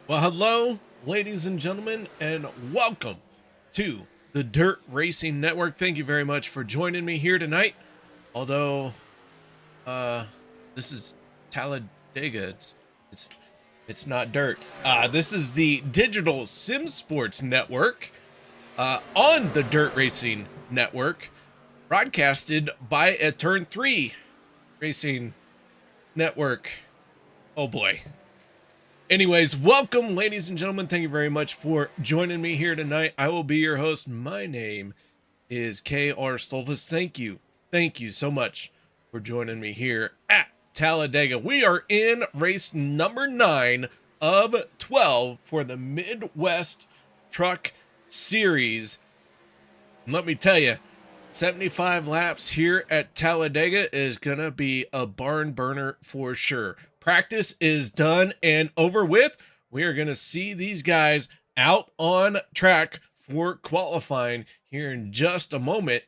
Well, hello, ladies and gentlemen, and welcome to the Dirt Racing Network. Thank you very much for joining me here tonight. Although, uh, this is Talladega. It's it's not dirt. This is the Digital Sim Sports Network on the Dirt Racing Network, broadcasted by a Turn 3 Racing Network. Oh boy. Anyways, welcome, ladies and gentlemen. Thank you very much for joining me here tonight. I will be your host. My name is K.R. Stolfus. Thank you. Thank you so much for joining me here at Talladega. We are in race number 9 of 12 for the Midwest Truck Series. And let me tell you, 75 laps here at Talladega is going to be a barn burner for sure. Practice is done and over with. We are going to see these guys out on track for qualifying here in just a moment.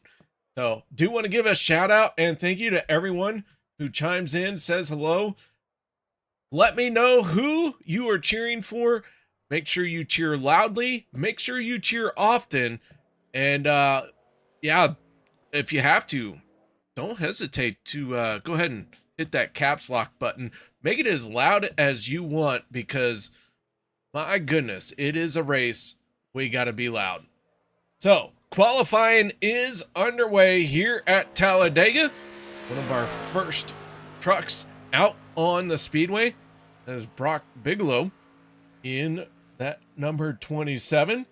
So, do want to give a shout out and thank you to everyone who chimes in, says hello. Let me know who you are cheering for. Make sure you cheer loudly. Make sure you cheer often. And yeah, if you have to, don't hesitate to go ahead and hit that caps lock button. Make it as loud as you want because, my goodness, it is a race. We got to be loud. So, qualifying is underway here at Talladega. One of our first trucks out on the speedway is Brock Bigelow in that number 27.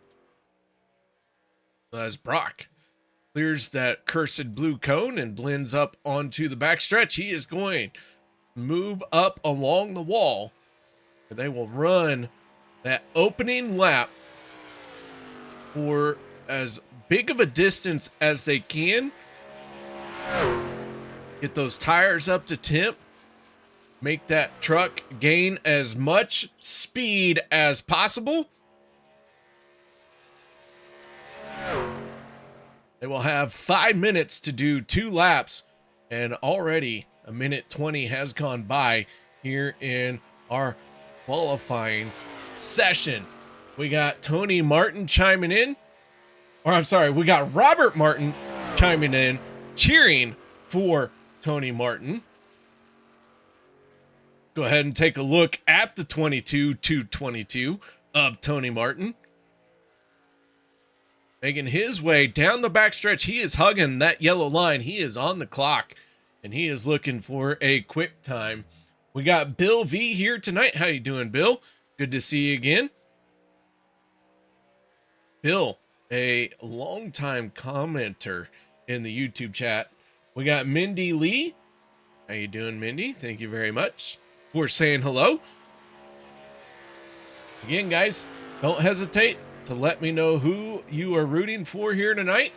As Brock clears that cursed blue cone and blends up onto the backstretch, he is going to move up along the wall. They will run that opening lap for as big of a distance as they can. Get those tires up to temp. Make that truck gain as much speed as possible. They will have 5 minutes to do 2 laps, and already a minute 20 has gone by here in our qualifying session. We got Tony Martin chiming in, or I'm sorry, we got Robert Martin chiming in, cheering for Tony Martin. Go ahead and take a look at the 22-222 of Tony Martin. Making his way down the backstretch. He is hugging that yellow line. He is on the clock, and he is looking for a quick time. We got Bill V here tonight. How you doing, Bill? Good to see you again. Bill, a longtime commenter in the YouTube chat. We got Mindy Lee. How you doing, Mindy? Thank you very much for saying hello. Again, guys, don't hesitate to let me know who you are rooting for here tonight.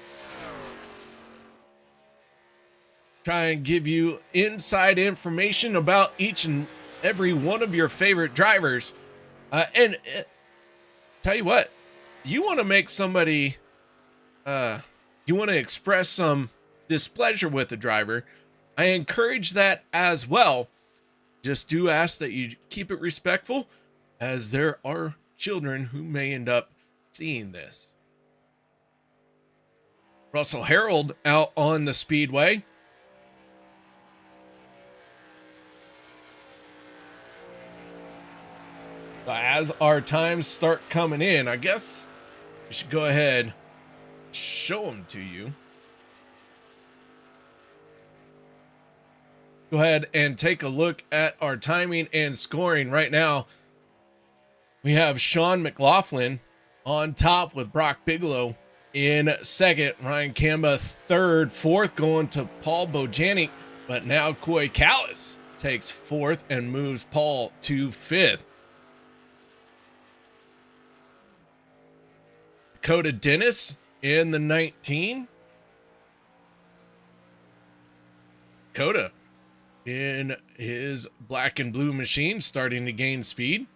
Try and give you inside information about each and every one of your favorite drivers. And tell you what, you want to make somebody, you want to express some displeasure with the driver, I encourage that as well. Just do ask that you keep it respectful, as there are children who may end up seeing this. Russell Harold out on the speedway. As our times start coming in, I guess we should go ahead and show them to you. Go ahead and take a look at our timing and scoring right now. We have Sean McLaughlin on top with Brock Bigelow in second. Ryan Kamba third. Fourth going to Paul Bojanic. But now Coy Callis takes fourth and moves Paul to fifth. Dakota Dennis in the 19. Dakota in his black and blue machine starting to gain speed.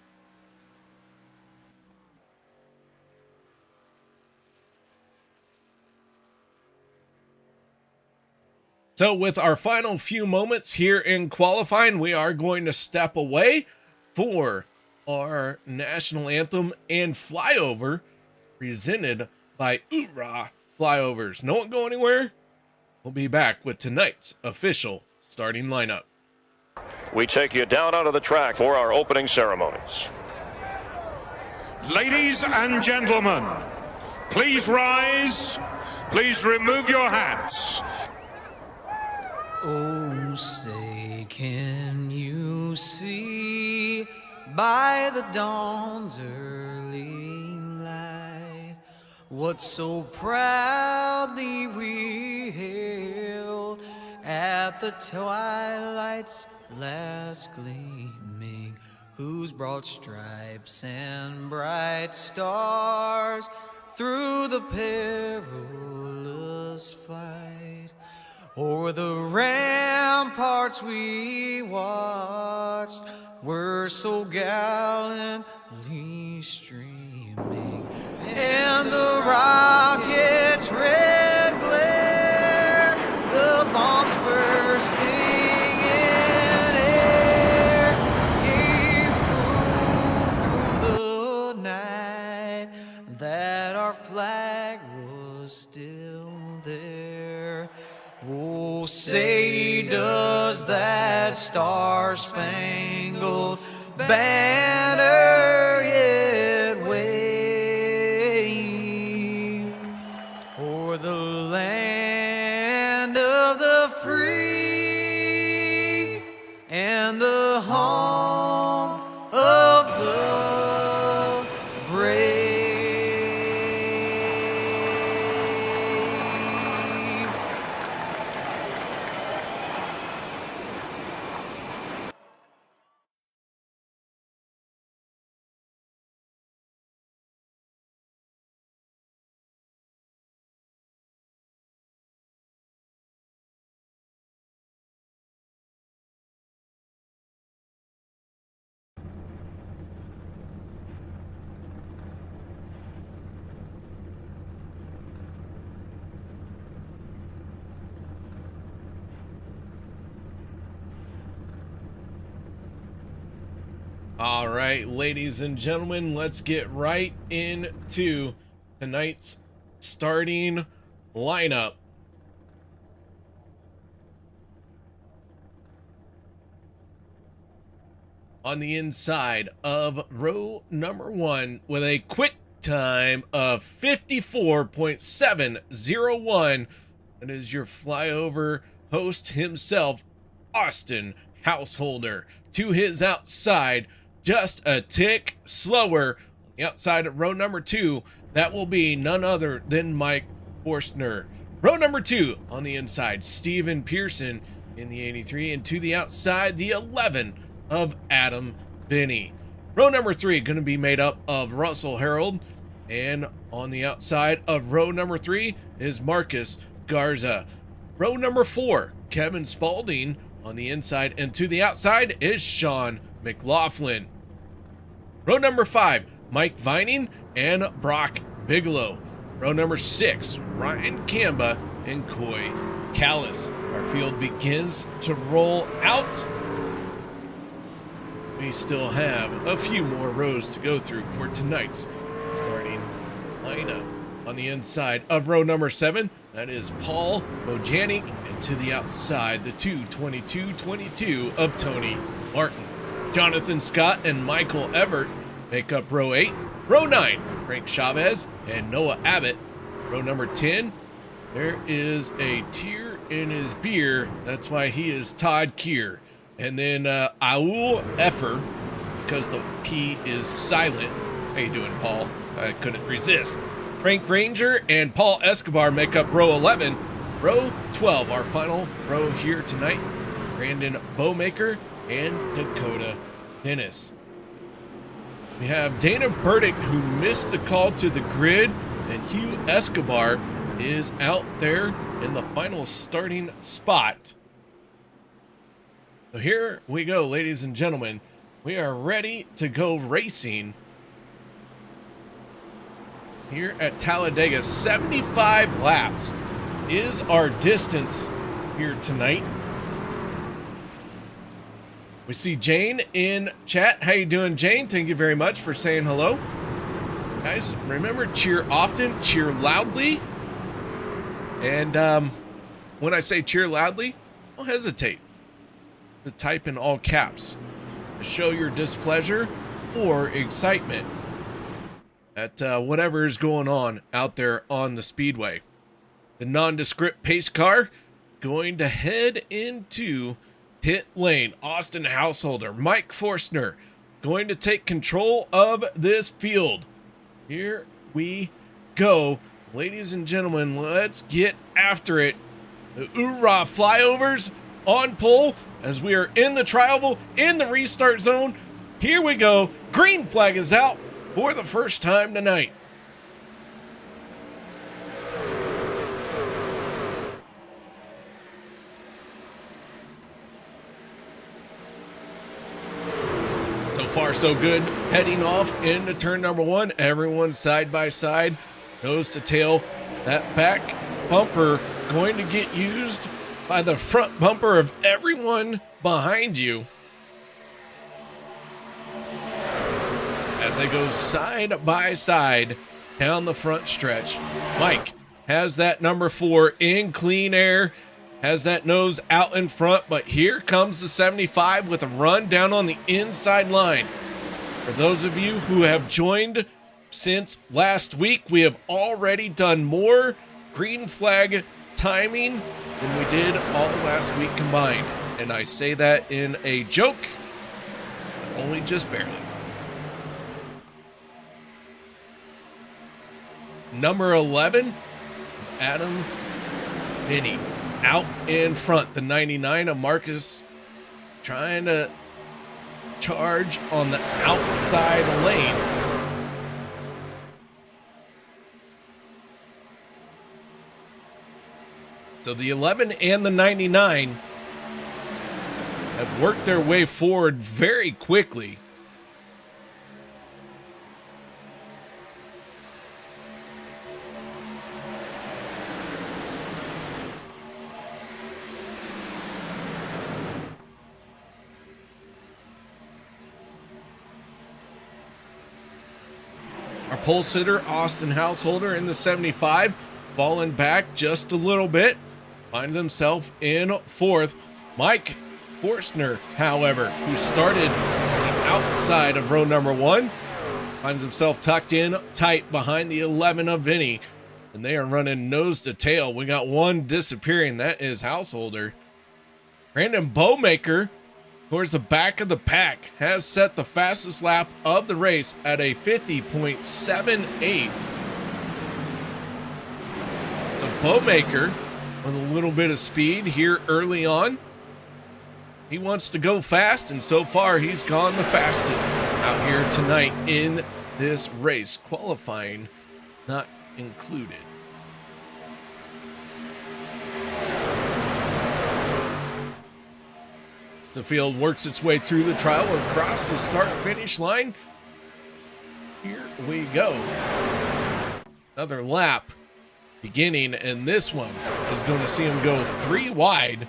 So with our final few moments here in qualifying, we are going to step away for our national anthem and flyover presented by Oorah Flyovers. No one go anywhere. We'll be back with tonight's official starting lineup. We take you down onto the track for our opening ceremonies. Ladies and gentlemen, please rise. Please remove your hats. Oh, say, can you see by the dawn's early light what so proudly we hailed at the twilight's last gleaming, whose broad stripes and bright stars through the perilous flight o'er the ramparts we watched were so gallantly streaming, and the rocket's red glare, the bombs bursting in air, gave proof through the night that our flag was still there. Oh, say, does that star-spangled banner yet wave o'er the land of the free and the home of the brave? All right, ladies and gentlemen, let's get right into tonight's starting lineup. On the inside of row number 1 with a quick time of 54.701, that is your flyover host himself, Austin Householder. To his outside, just a tick slower, on the outside of row number 2, that will be none other than Mike Forstner. Row number 2 on the inside, Steven Pearson in the 83, and to the outside, the 11 of Adam Binney. Row number 3 going to be made up of Russell Harold, and on the outside of row number 3 is Marcus Garza. Row number 4, Kevin Spalding on the inside, and to the outside is Sean McLaughlin. Row number 5, Mike Vining and Brock Bigelow. Row number 6, Ryan Kamba and Coy Callis. Our field begins to roll out. We still have a few more rows to go through for tonight's starting lineup. On the inside of row number 7, that is Paul Bojanic, and to the outside, the 222-22 of Tony Martin. Jonathan Scott and Michael Everett make up row 8. Row 9, Frank Chavez and Noah Abbott. Row number 10, there is a tear in his beer. That's why he is Todd Keir. And then Aul Effer, because the P is silent. How you doing, Paul? I couldn't resist. Frank Ranger and Paul Escobar make up row 11. Row 12, our final row here tonight, Brandon Bowmaker and Dakota Dennis. We have Dana Burdick, who missed the call to the grid, and Hugh Escobar is out there in the final starting spot. So here we go, ladies and gentlemen. We are ready to go racing here at Talladega. 75 laps is our distance here tonight. We see Jane in chat. How you doing, Jane? Thank you very much for saying hello. Guys, remember, cheer often, cheer loudly. And when I say cheer loudly, don't hesitate to type in all caps to show your displeasure or excitement at whatever is going on out there on the speedway. The nondescript pace car going to head into pit lane. Austin Householder, Mike Forstner going to take control of this field. Here we go. Ladies and gentlemen, let's get after it. The Oorah flyovers on pole as we are in the tri-oval, in the restart zone. Here we go. Green flag is out for the first time tonight. So far, so good. Heading off into turn number one. Everyone side by side, nose to tail. That back bumper going to get used by the front bumper of everyone behind you as they go side by side down the front stretch. Mike has that number 4 in clean air, has that nose out in front, but here comes the 75 with a run down on the inside line. For those of you who have joined since last week, we have already done more green flag timing than we did all last week combined. And I say that in a joke, but only just barely. Number 11, Adam Vinny out in front. The 99 of Marcus trying to charge on the outside lane. So the 11 and the 99 have worked their way forward very quickly. Our pole sitter, Austin Householder, in the 75, falling back just a little bit, finds himself in fourth. Mike Forstner, however, who started on the outside of row number 1, finds himself tucked in tight behind the 11 of Vinny, and they are running nose to tail. We got one disappearing. That is Householder. Brandon Bowmaker, towards the back of the pack, has set the fastest lap of the race at a 50.78. So Bowmaker with a little bit of speed here early on. He wants to go fast, and so far he's gone the fastest out here tonight in this race. Qualifying not included. The field works its way through the trial across the start-finish line. Here we go. Another lap beginning, and this one is going to see him go 3 wide.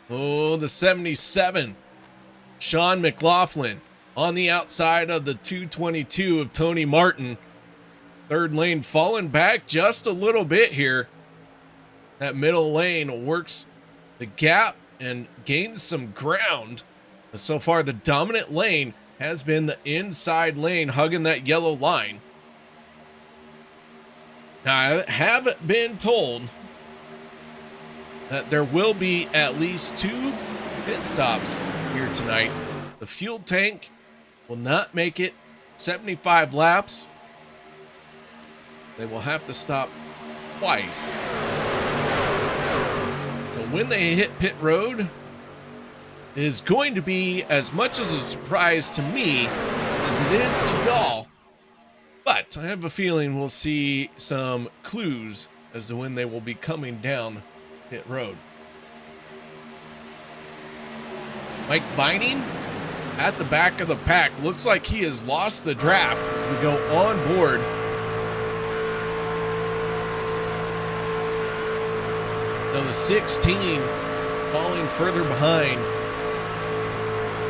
Oh, the 77. Sean McLaughlin on the outside of the 222 of Tony Martin. Third lane falling back just a little bit here. That middle lane works the gap and gains some ground. But so far, the dominant lane has been the inside lane, hugging that yellow line. Now, I have been told that there will be at least 2 pit stops here tonight. The fuel tank will not make it 75 laps. They will have to stop twice. When they hit pit road, it is going to be as much as a surprise to me as it is to y'all. But I have a feeling we'll see some clues as to when they will be coming down pit road. Mike Vining at the back of the pack. Looks like he has lost the draft as we go on board. So the 16 falling further behind.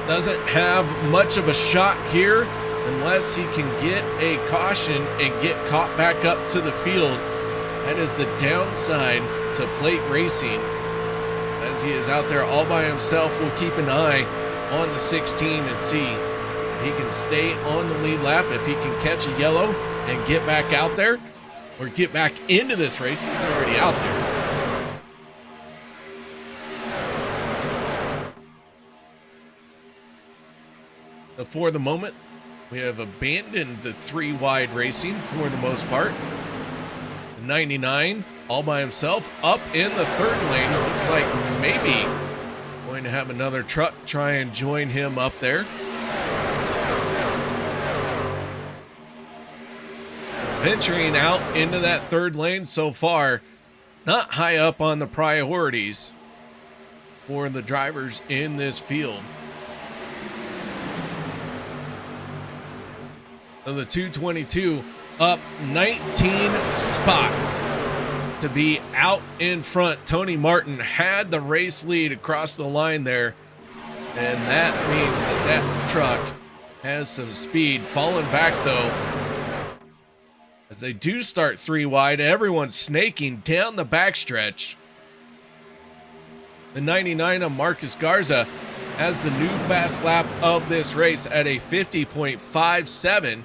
Doesn't have much of a shot here unless he can get a caution and get caught back up to the field. That is the downside to plate racing. As he is out there all by himself, we'll keep an eye on the 16 and see if he can stay on the lead lap, if he can catch a yellow and get back out there or get back into this race. He's already out there. So for the moment, we have abandoned the 3 wide racing for the most part. The 99 all by himself up in the 3rd lane. It looks like maybe going to have another truck try and join him up there. Venturing out into that 3rd lane so far, not high up on the priorities for the drivers in this field. So the 222 up 19 spots to be out in front. Tony Martin had the race lead across the line there, and that means that truck has some speed. Falling back though, as they do start 3 wide, everyone's snaking down the backstretch. The 99 of Marcus Garza has the new fast lap of this race at a 50.57.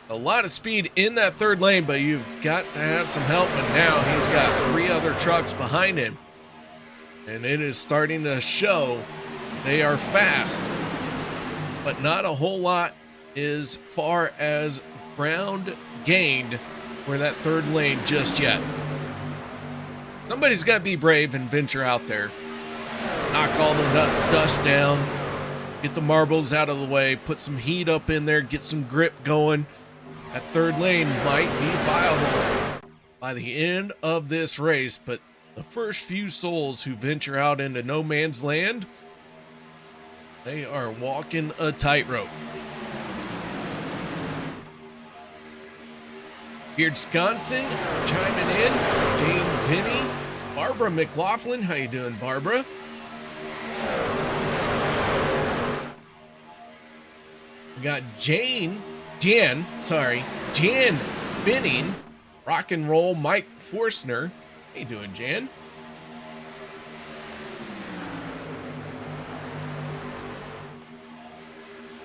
A lot of speed in that 3rd lane, but you've got to have some help, and now he's got 3 other trucks behind him. And it is starting to show they are fast, but not a whole lot as far as ground gained for that 3rd lane just yet. Somebody's got to be brave and venture out there. Knock all the dust down, get the marbles out of the way, put some heat up in there, get some grip going. That 3rd lane might be viable by the end of this race, but the first few souls who venture out into no man's land, they are walking a tightrope. Beardsconsin chiming in, Jane Vinny, Barbara McLaughlin. How you doing, Barbara? We got Jan Binning, Rock and Roll Mike Forstner. How you doing, Jan?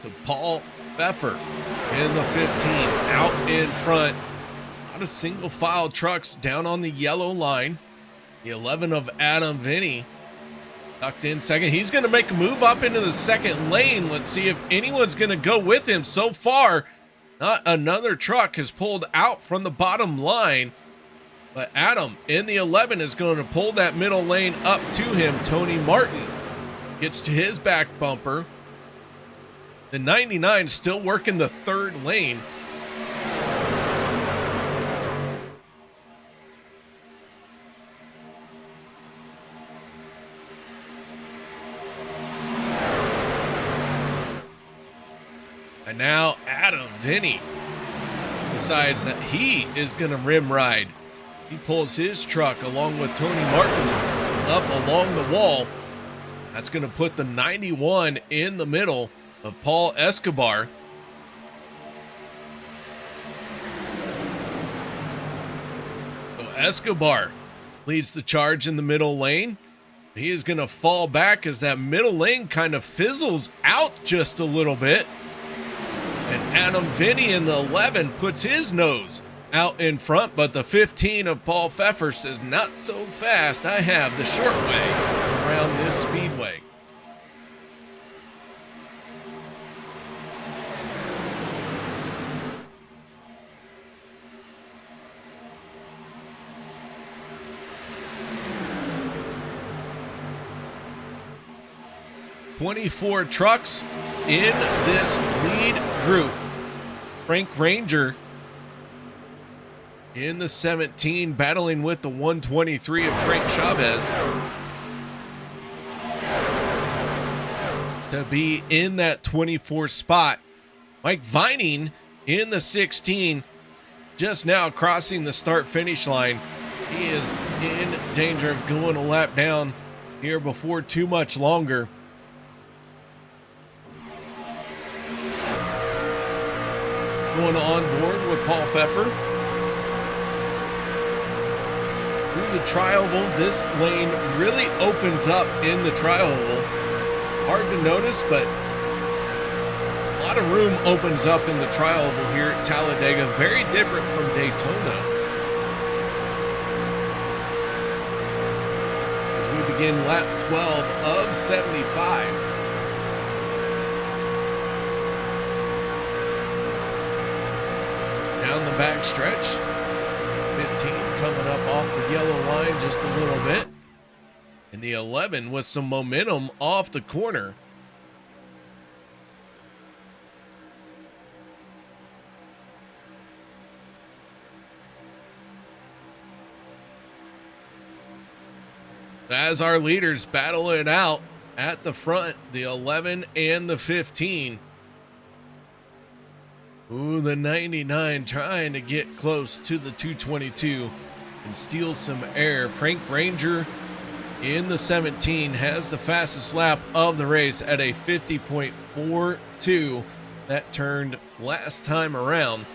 So Paul Pfeffer in the 15 out in front. A lot of single file trucks down on the yellow line. The 11 of Adam Vinny tucked in second. He's going to make a move up into the 2nd lane. Let's see if anyone's going to go with him. So far, not another truck has pulled out from the bottom line, but Adam in the 11 is going to pull that middle lane up to him. Tony Martin gets to his back bumper. The 99 still working the 3rd lane. And now Adam Vinny decides that he is going to rim ride. He pulls his truck along with Tony Martin's up along the wall. That's going to put the 91 in the middle of Paul Escobar. So Escobar leads the charge in the middle lane. He is going to fall back as that middle lane kind of fizzles out just a little bit. And Adam Vinny in the 11 puts his nose out in front, but the 15 of Paul Pfeffer says, not so fast. I have the short way around this speedway. "24 trucks in this lead group. Frank Ranger in the 17, battling with the 123 of Frank Chavez to be in that 24 spot. Mike Vining in the 16, just now crossing the start-finish line. He is in danger of going a lap down here before too much longer. Going on board with Paul Pfeffer. Through the tri-oval, this lane really opens up in the tri-oval. Hard to notice, but a lot of room opens up in the tri-oval here at Talladega. Very different from Daytona. As we begin lap 12 of 75. Down the back stretch, 15 coming up off the yellow line just a little bit. And the 11 with some momentum off the corner. As our leaders battle it out at the front, the 11 and the 15. Ooh, the 99 trying to get close to the 222 and steal some air. Frank Ranger in the 17 has the fastest lap of the race at a 50.42. That turned last time around.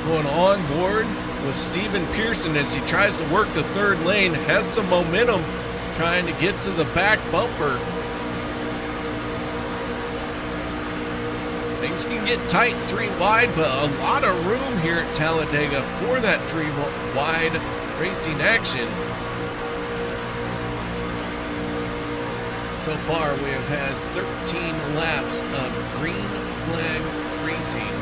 Going on board with Steven Pearson as he tries to work the third lane, has some momentum trying to get to the back bumper. Things can get tight 3 wide, but a lot of room here at Talladega for that 3 wide racing action. So far, we have had 13 laps of green flag racing.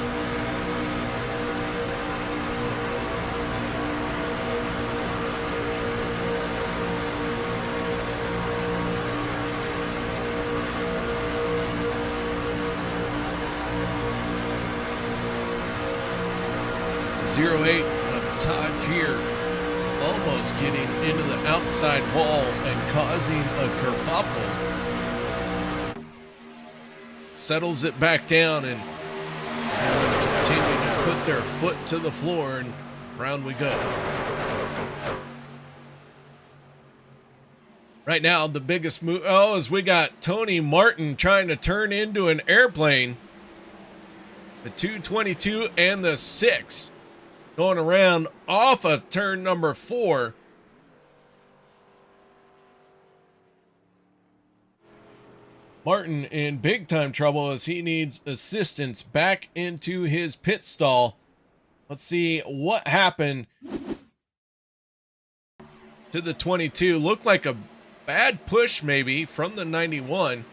.08 of Todd here, almost getting into the outside wall and causing a kerfuffle. Settles it back down and continue to put their foot to the floor, and round we go. Right now, the biggest move, is we got Tony Martin trying to turn into an airplane. The 222 and the 6. Going around off of turn number 4. Martin in big time trouble as he needs assistance back into his pit stall. Let's see what happened to the 22. Looked like a bad push maybe from the 91.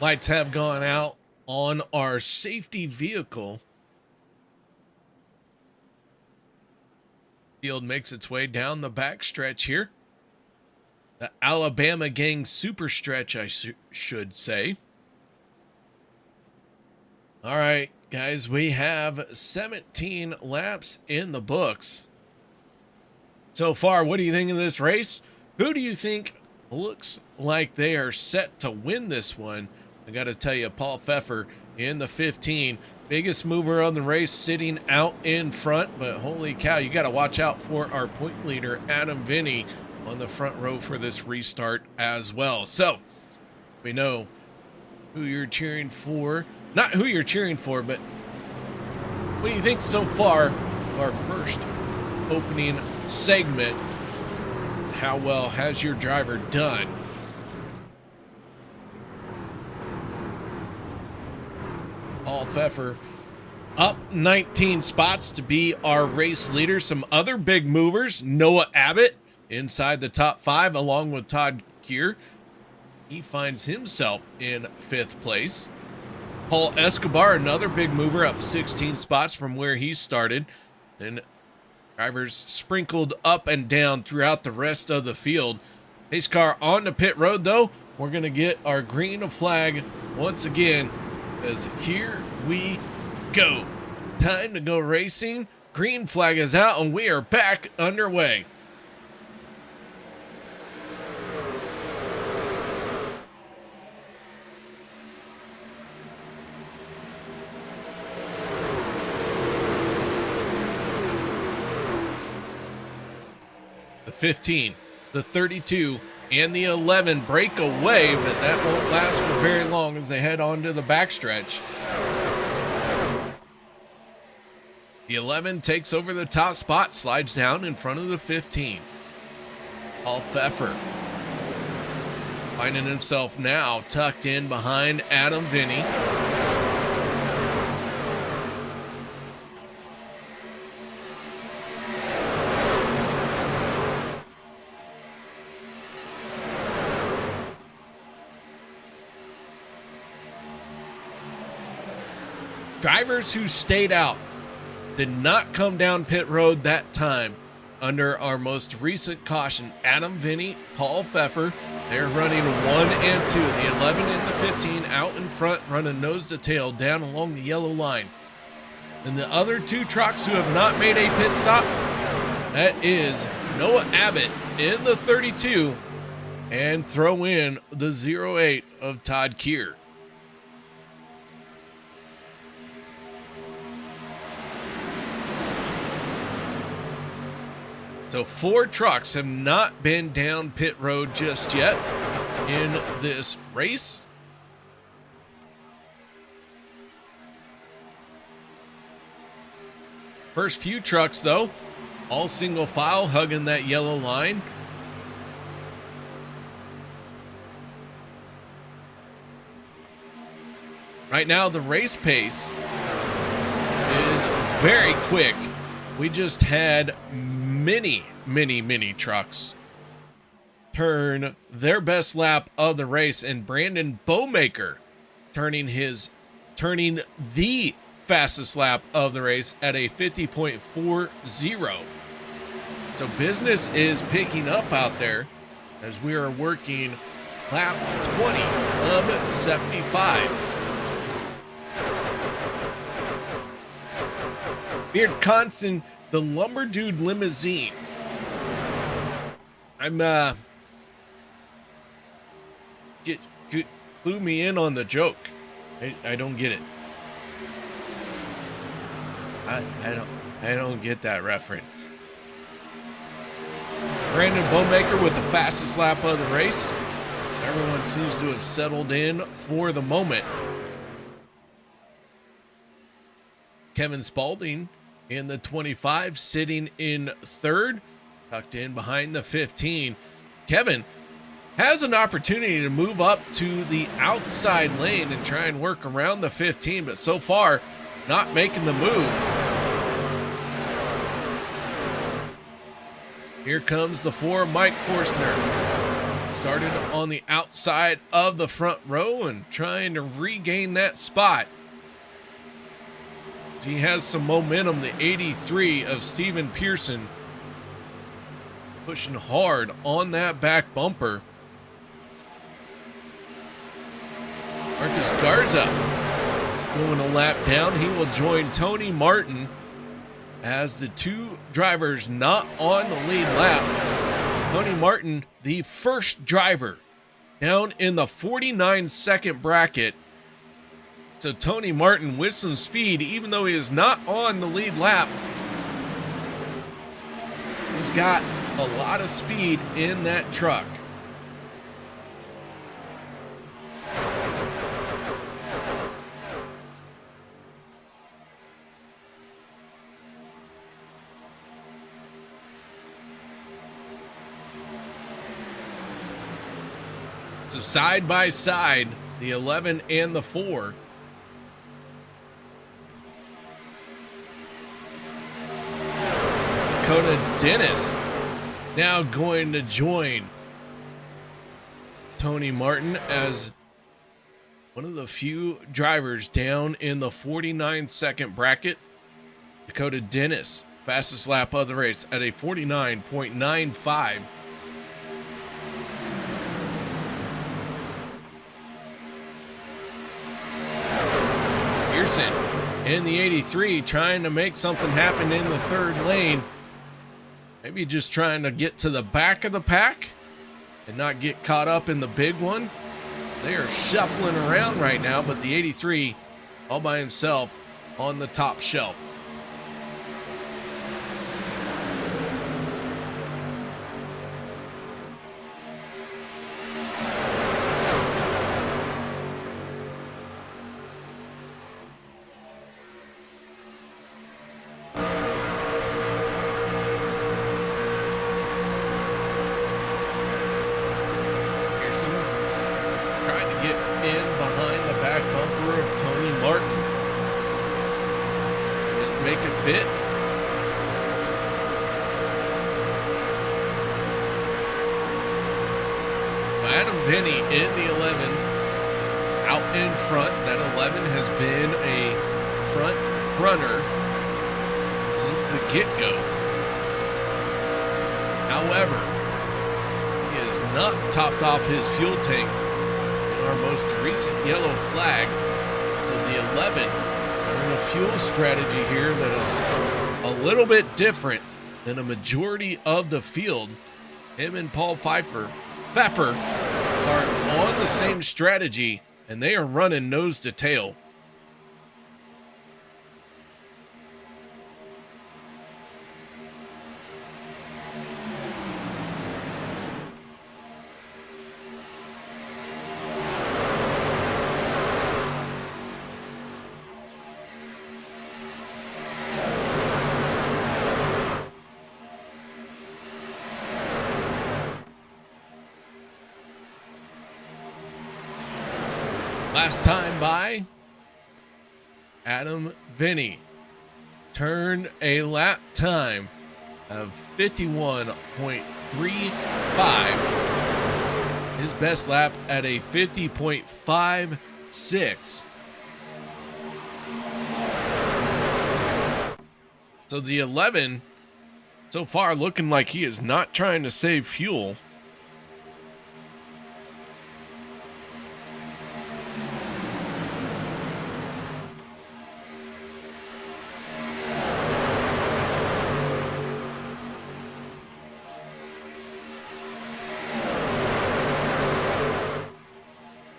Lights have gone out on our safety vehicle. Field makes its way down the back stretch here. The Alabama gang super stretch, I should say. All right, guys, we have 17 laps in the books. So far, what do you think of this race? Who do you think looks like they are set to win this one? I got to tell you, Paul Pfeffer in the 15, biggest mover on the race, sitting out in front. But holy cow, you got to watch out for our point leader, Adam Vinny, on the front row for this restart as well. So we know who you're cheering for. Not who you're cheering for, but what do you think so far of our first opening segment? How well has your driver done? Paul Pfeffer up 19 spots to be our race leader. Some other big movers, Noah Abbott inside the top 5 along with Todd Keir. He finds himself in 5th place. Paul Escobar, another big mover, up 16 spots from where he started. And drivers sprinkled up and down throughout the rest of the field. Pace car on the pit road, though. We're going to get our green flag once again, as here we go. Time to go racing. Green flag is out, and we are back underway. The 15, the 32, and the 11 break away, but that won't last for very long as they head on to the backstretch. The 11 takes over the top spot, slides down in front of the 15. Paul Pfeffer finding himself now tucked in behind Adam Vinny. Drivers who stayed out did not come down pit road that time under our most recent caution. Adam Vinny, Paul Pfeffer, they're running 1 and 2. The 11 and the 15 out in front, running nose to tail down along the yellow line. And the other 2 trucks who have not made a pit stop, that is Noah Abbott in the 32 and throw in the 08 of Todd Keir. So 4 trucks have not been down pit road just yet in this race. First few trucks, though, all single file, hugging that yellow line. Right now, the race pace is very quick. We just had many trucks turn their best lap of the race, and Brandon Bowmaker turning the fastest lap of the race at a 50.40. So business is picking up out there as we are working lap 20 of 75. Beard Conson, the Lumber Dude limousine. Clue me in on the joke. I don't get it. I don't get that reference. Brandon Bowmaker with the fastest lap of the race. Everyone seems to have settled in for the moment. Kevin Spalding in the 25, sitting in 3rd, tucked in behind the 15. Kevin has an opportunity to move up to the outside lane and try and work around the 15, but so far not making the move. Here comes the 4, Mike Forstner. Started on the outside of the front row and trying to regain that spot. He has some momentum, the 83 of Steven Pearson, pushing hard on that back bumper. Marcus Garza going a lap down. He will join Tony Martin as the two drivers not on the lead lap. Tony Martin, the first driver down in the 49-second bracket. So Tony Martin with some speed, even though he is not on the lead lap. He's got a lot of speed in that truck. So side by side, the 11 and the 4. Dakota Dennis now going to join Tony Martin as one of the few drivers down in the 49-second bracket. Dakota Dennis, fastest lap of the race at a 49.95. Pearson in the 83 trying to make something happen in the third lane. Maybe just trying to get to the back of the pack and not get caught up in the big one. They are shuffling around right now, but the 83 all by himself on the top shelf. Off his fuel tank in our most recent yellow flag. So the 11 are in a fuel strategy here that is a little bit different than a majority of the field. Him and Paul Pfeiffer are on the same strategy, and they are running nose to tail. Last time by Adam Vinny turned a lap time of 51.35. His best lap at a 50.56. So the 11 so far looking like he is not trying to save fuel.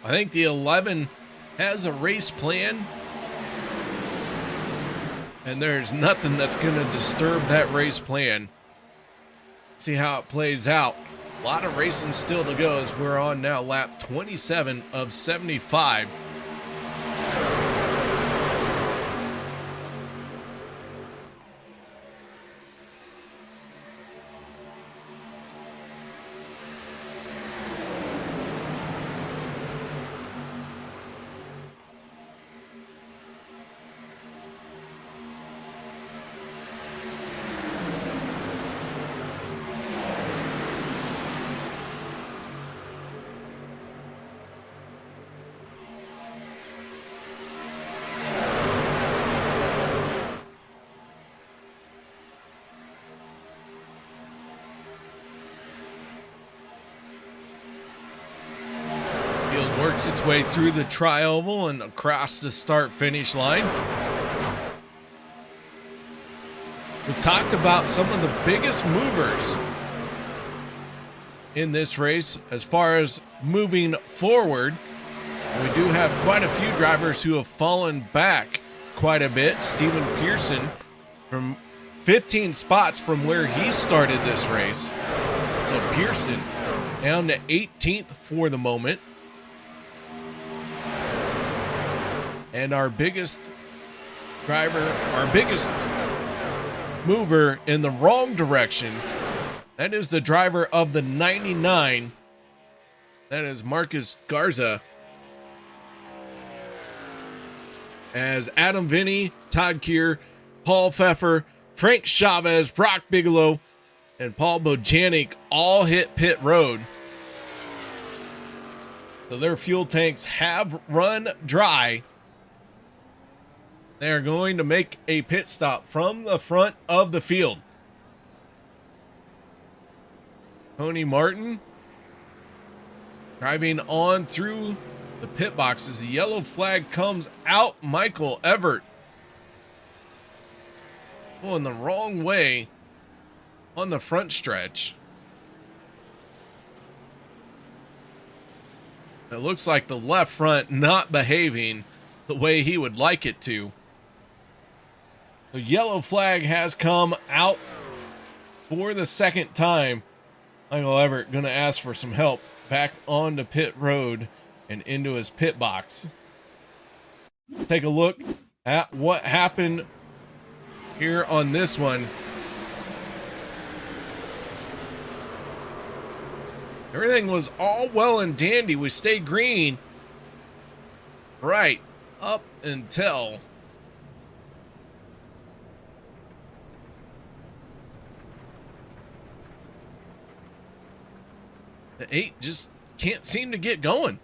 I think the 11 has a race plan, and there's nothing that's going to disturb that race plan. See how it plays out. A lot of racing still to go as we're on now lap 27 of 75. works its way through the tri-oval and across the start-finish line. We talked about some of the biggest movers in this race as far as moving forward. We do have quite a few drivers who have fallen back quite a bit. Steven Pearson from 15 spots from where he started this race. So Pearson down to 18th for the moment. And our biggest driver, our biggest mover in the wrong direction, that is the driver of the 99. That is Marcus Garza. As Adam Vinny, Todd Keir, Paul Pfeffer, Frank Chavez, Brock Bigelow, and Paul Bojanic all hit pit road. So their fuel tanks have run dry. They are going to make a pit stop from the front of the field. Tony Martin driving on through the pit box as the yellow flag comes out. Michael Everett going the wrong way on the front stretch. It looks like the left front not behaving the way he would like it to. The yellow flag has come out for the second time. Michael Everett going to ask for some help back onto pit road and into his pit box. Take a look at what happened here on this one. Everything was all well and dandy. We stayed green right up until the 8 just can't seem to get going.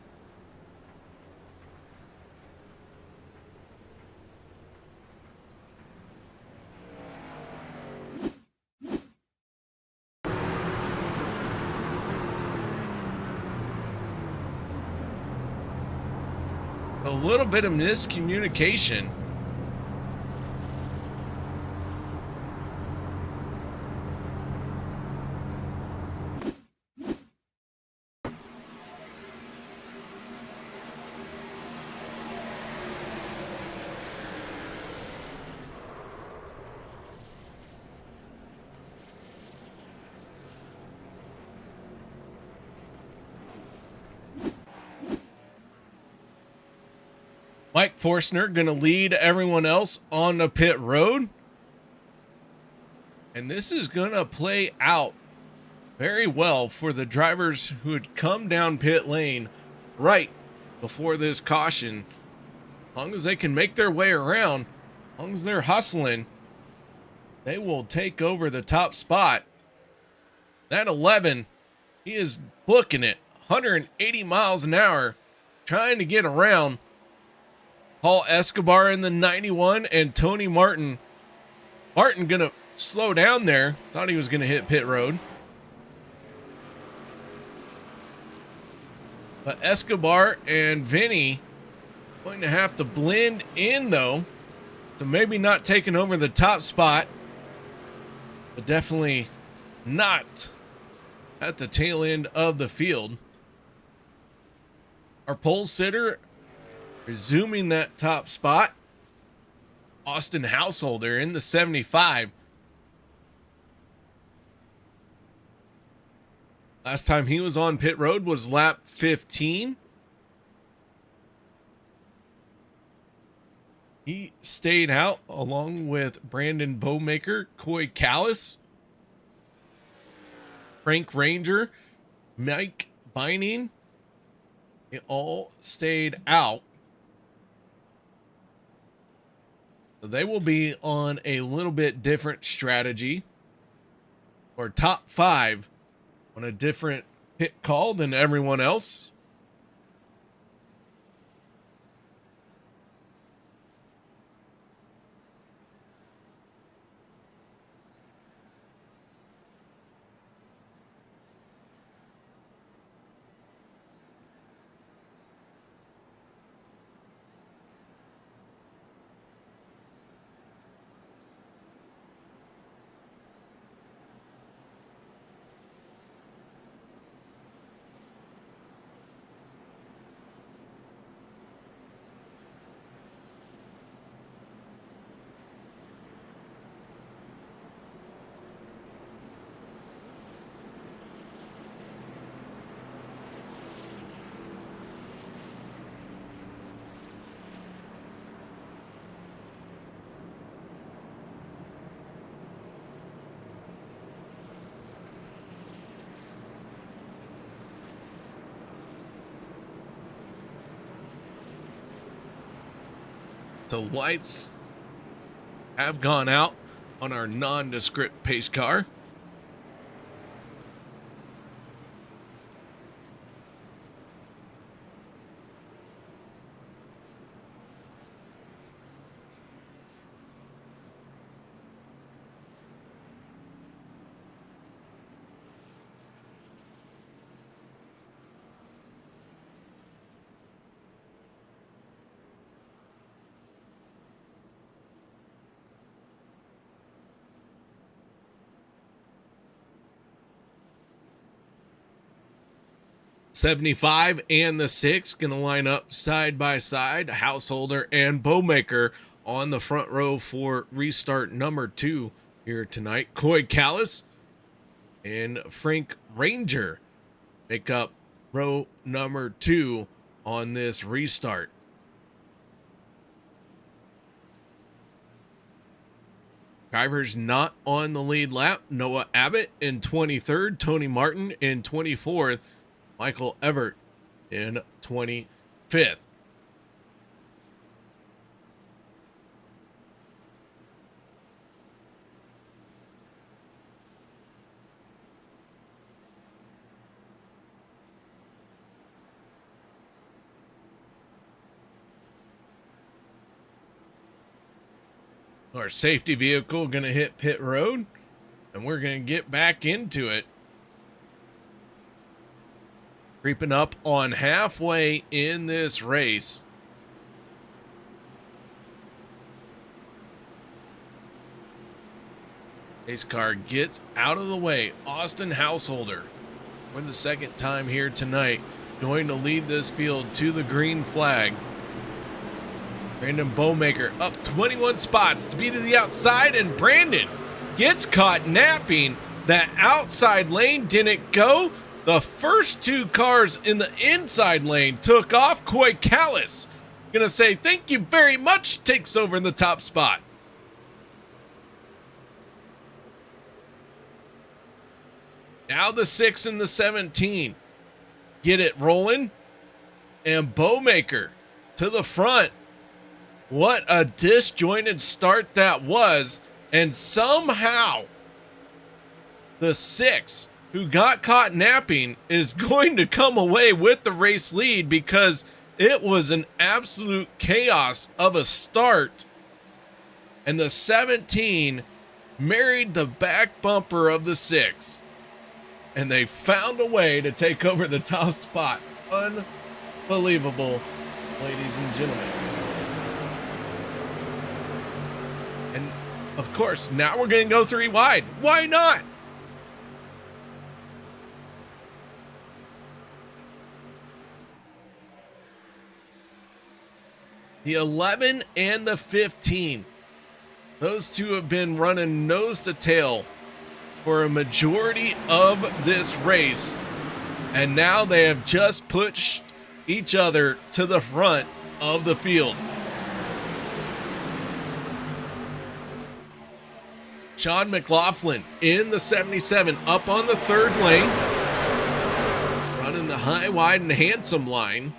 A little bit of miscommunication. Mike Forstner going to lead everyone else on the pit road. And this is going to play out very well for the drivers who had come down pit lane right before this caution. As long as they can make their way around, as long as they're hustling, they will take over the top spot. That 11, he is booking it 180 miles an hour, trying to get around Paul Escobar in the 91 and Tony Martin. Martin gonna slow down there. Thought he was gonna hit pit road. But Escobar and Vinny going to have to blend in though. So maybe not taking over the top spot, but definitely not at the tail end of the field. Our pole sitter resuming that top spot, Austin Householder in the 75. Last time he was on pit road was lap 15. He stayed out along with Brandon Bowmaker, Coy Callis, Frank Ranger, Mike Bining. They all stayed out. So they will be on a little bit different strategy, or top 5 on a different pit call than everyone else. the lights have gone out on our nondescript pace car. '75 and the 6 gonna line up side by side. Householder and Bowmaker on the front row for restart number 2 here tonight. Coy Callis and Frank Ranger make up row number 2 on this restart. Drivers not on the lead lap: Noah Abbott in 23rd, Tony Martin in 24th, Michael Everett in 25th. Our safety vehicle going to hit pit road, and we're going to get back into it. Creeping up on halfway in this race. Pace car gets out of the way. Austin Householder, for the second time here tonight, going to lead this field to the green flag. Brandon Bowmaker up 21 spots to be to the outside, and Brandon gets caught napping. That outside lane didn't go. The first 2 cars in the inside lane took off. Coy Callis gonna say thank you very much, takes over in the top spot. Now the 6 and the 17 get it rolling, and Bowmaker to the front. What a disjointed start that was, and somehow the 6, who got caught napping, is going to come away with the race lead, because it was an absolute chaos of a start. And the 17 married the back bumper of the 6, and they found a way to take over the top spot. Unbelievable, ladies and gentlemen. And of course, now we're going to go 3 wide. Why not? The 11 and the 15. Those 2 have been running nose to tail for a majority of this race. And now they have just pushed each other to the front of the field. Sean McLaughlin in the 77 up on the 3rd lane. Running the high, wide, and handsome line.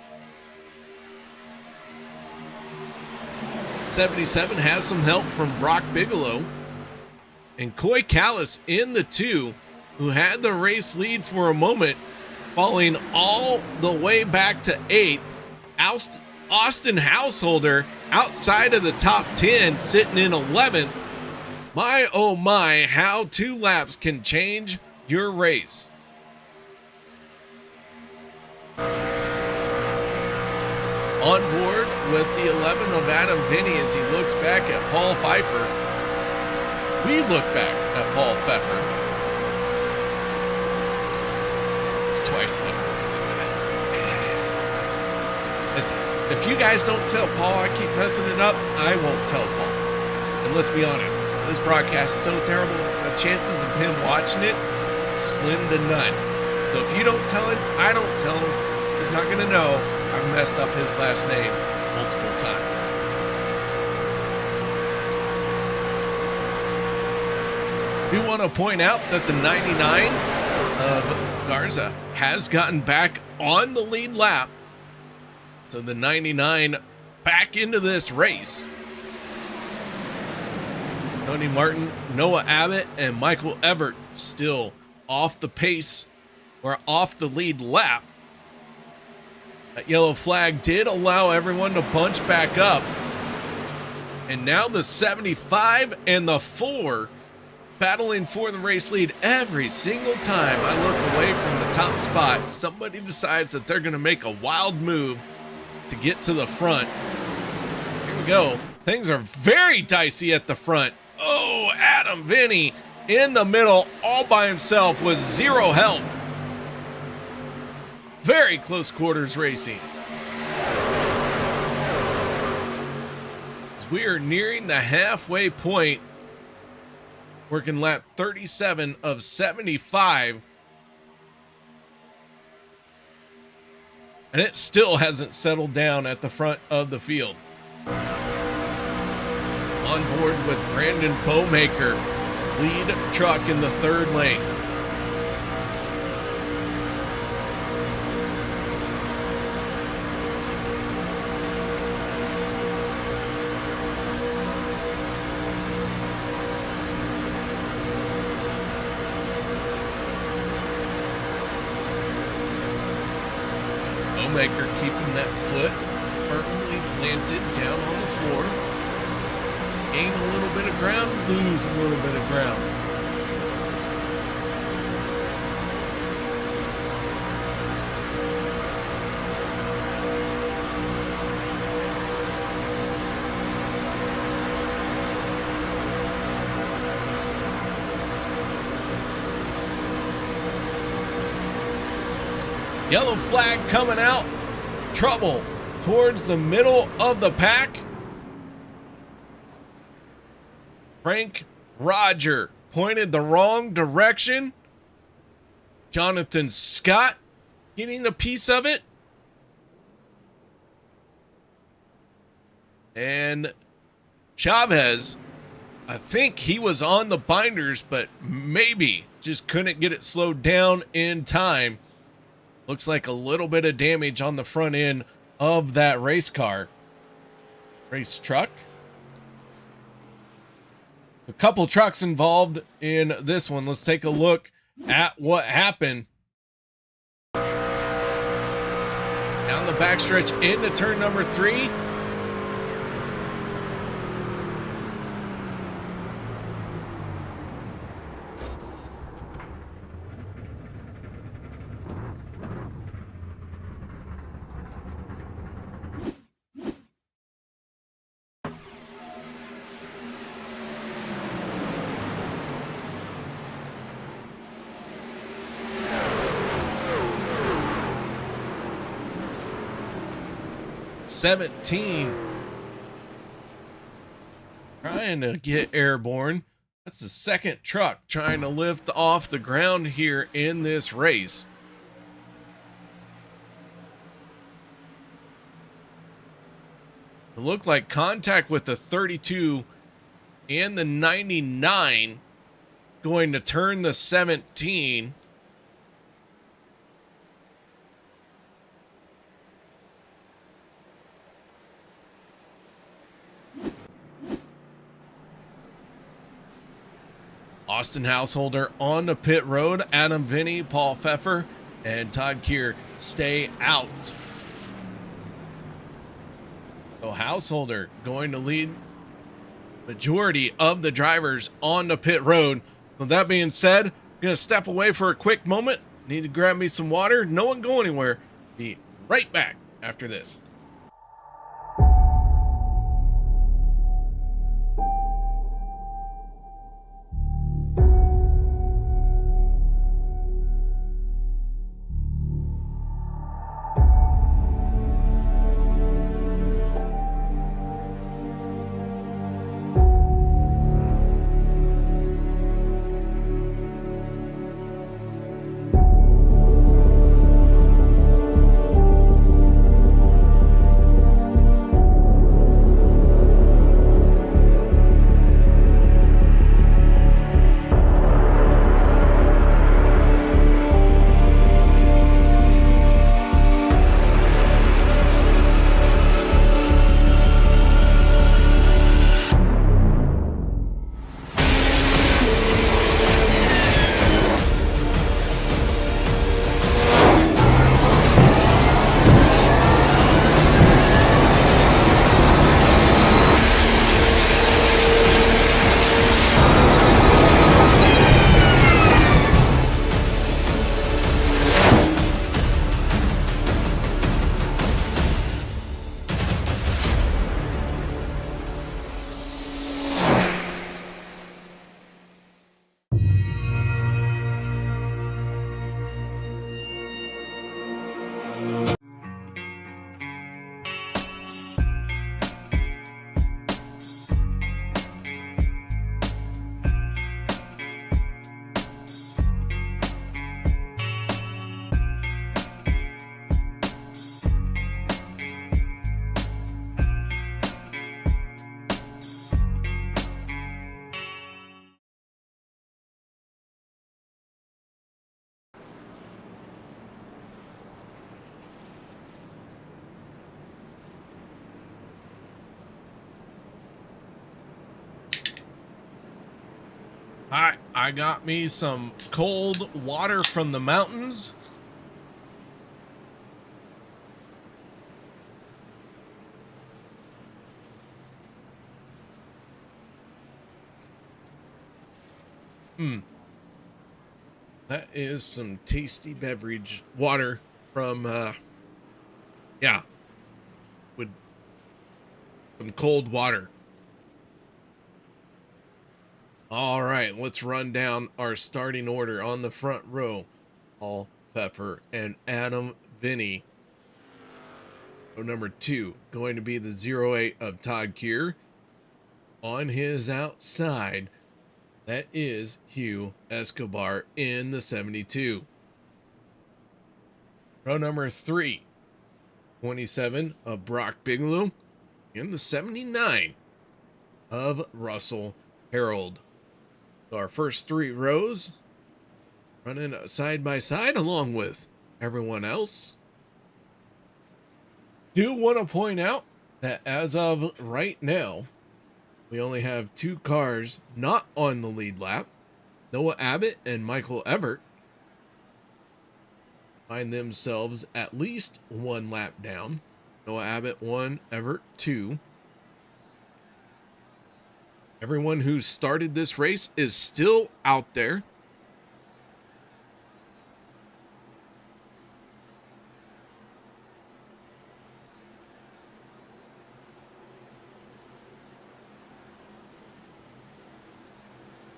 77 has some help from Brock Bigelow. And Coy Callis in the 2, who had the race lead for a moment, falling all the way back to 8th. Austin Householder outside of the top 10, sitting in 11th. My, oh my, how 2 laps can change your race. On board with the 11 of Adam Vinny as he looks back at Paul Pfeiffer. We look back at Paul Pfeiffer. It's twice I've said that. Listen, if you guys don't tell Paul I keep messing it up, I won't tell Paul. And let's be honest, this broadcast is so terrible, the chances of him watching it, slim to none. So if you don't tell him, I don't tell him. He's not going to know I've messed up his last name multiple times. We want to point out that the 99 of Garza has gotten back on the lead lap. So the 99 back into this race. Tony Martin, Noah Abbott, and Michael Everett still off the pace or off the lead lap. That yellow flag did allow everyone to bunch back up. And now the 75 and the 4 battling for the race lead. Every single time I look away from the top spot, somebody decides that they're going to make a wild move to get to the front. Here we go. Things are very dicey at the front. Oh, Adam Vinny in the middle all by himself with zero help. Very close quarters racing. As we are nearing the halfway point, working lap 37 of 75. And it still hasn't settled down at the front of the field. On board with Brandon Bowmaker, lead truck in the third lane. Bowmaker keeping that foot firmly planted down on the floor. Gain a little bit of ground, lose a little bit of ground. Yellow flag coming out. Trouble towards the middle of the pack. Frank Roger pointed the wrong direction. Jonathan Scott getting a piece of it. And Chavez, I think he was on the binders, but maybe just couldn't get it slowed down in time. Looks like a little bit of damage on the front end of that race car. Race truck. A couple trucks involved in this one. Let's take a look at what happened. Down the backstretch into turn number 3. '17 trying to get airborne. That's the second truck trying to lift off the ground here in this race. It looked like contact with the 32 and the 99 going to turn the 17. Austin Householder on the pit road. Adam Vinny, Paul Pfeffer, and Todd Keir stay out. So Householder going to lead majority of the drivers on the pit road. With that being said, I'm going to step away for a quick moment. Need to grab me some water. No one go anywhere. Be right back after this. I got me some cold water from the mountains. That is some tasty beverage water from, yeah, with some cold water. All right, let's run down our starting order on the front row. Paul Pfeffer and Adam Vinny. Row number 2 going to be the 08 of Todd Keir. On his outside, that is Hugh Escobar in the 72. Row number 3, 27 of Brock Bigelow in the 79 of Russell Harold. So our first 3 rows running side by side along with everyone else. Do want to point out that as of right now, we only have 2 cars not on the lead lap. Noah Abbott and Michael Everett find themselves at least 1 lap down. Noah Abbott 1, Everett 2. Everyone who started this race is still out there.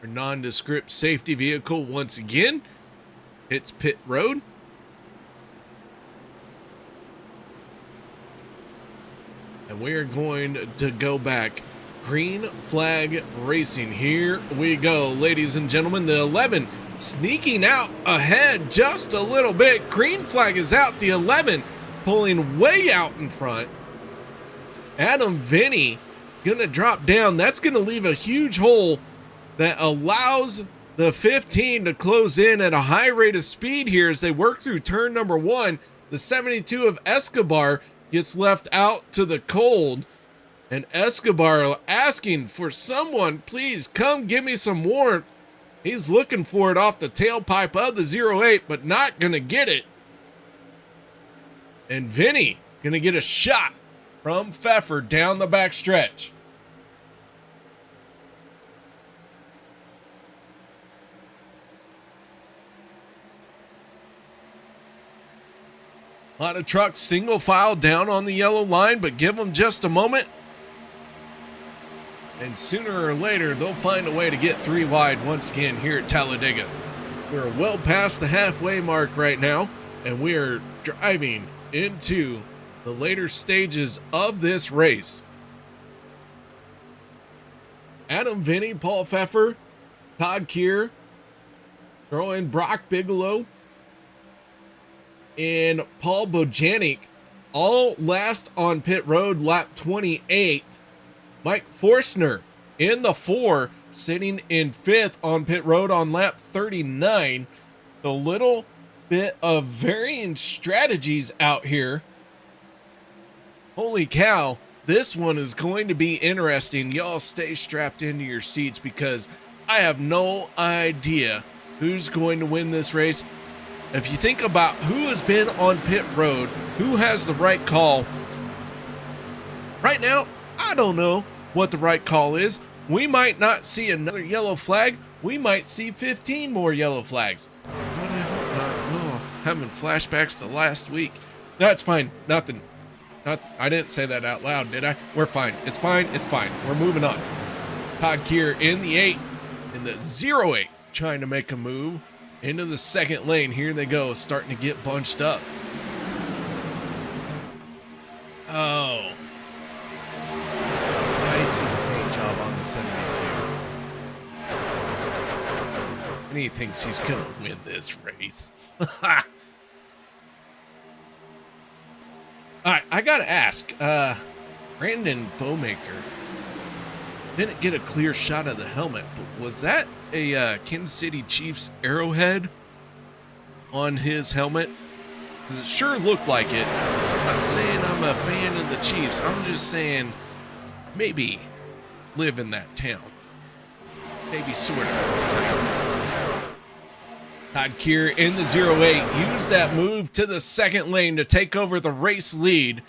Our nondescript safety vehicle once again hits pit road. And we are going to go back. Green flag racing. Here we go, ladies and gentlemen. The 11 sneaking out ahead just a little bit. Green flag is out. The 11 pulling way out in front. Adam Vinny gonna drop down. That's gonna leave a huge hole that allows the 15 to close in at a high rate of speed here as they work through turn number 1. The 72 of Escobar gets left out to the cold. And Escobar asking for someone, please come give me some warmth. He's looking for it off the tailpipe of the 08, but not going to get it. And Vinny going to get a shot from Pfeffer down the back stretch. A lot of trucks single file down on the yellow line, but give them just a moment. And sooner or later, they'll find a way to get 3 wide once again here at Talladega. We're well past the halfway mark right now, and we are driving into the later stages of this race. Adam Vinny, Paul Pfeffer, Todd Keir, throw in Brock Bigelow, and Paul Bojanic, all last on pit road, lap 28. Mike Forstner in the 4, sitting in 5th on pit road on lap 39. A little bit of varying strategies out here. Holy cow, this one is going to be interesting. Y'all stay strapped into your seats because I have no idea who's going to win this race. If you think about who has been on pit road, who has the right call, right now, I don't know what the right call is. We might not see another yellow flag. We might see 15 more yellow flags. But I hope not. Oh, having flashbacks to last week. That's fine. Nothing. I didn't say that out loud, did I? We're fine. It's fine. It's fine. We're moving on. Todd Keir in the 8, in the 08, trying to make a move into the second lane. Here they go, starting to get bunched up. Oh. Nice paint job on the 72. And he thinks he's going to win this race. All right, I got to ask. Brandon Bowmaker didn't get a clear shot of the helmet, but was that a Kansas City Chiefs arrowhead on his helmet? Because it sure looked like it. I'm not saying I'm a fan of the Chiefs. I'm just saying maybe live in that town. Maybe sort of. Todd Keir in the 08 used that move to the second lane to take over the race lead.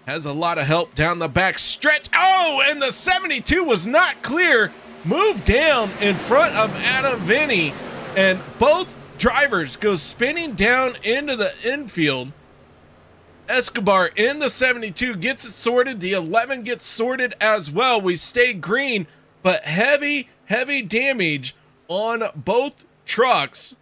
Has a lot of help down the back stretch. Oh, and the 72 was not clear. Moved down in front of Adam Vinny, and both drivers go spinning down into the infield. Escobar in the 72 gets it sorted. The 11 gets sorted as well. We stay green, but heavy damage on both trucks.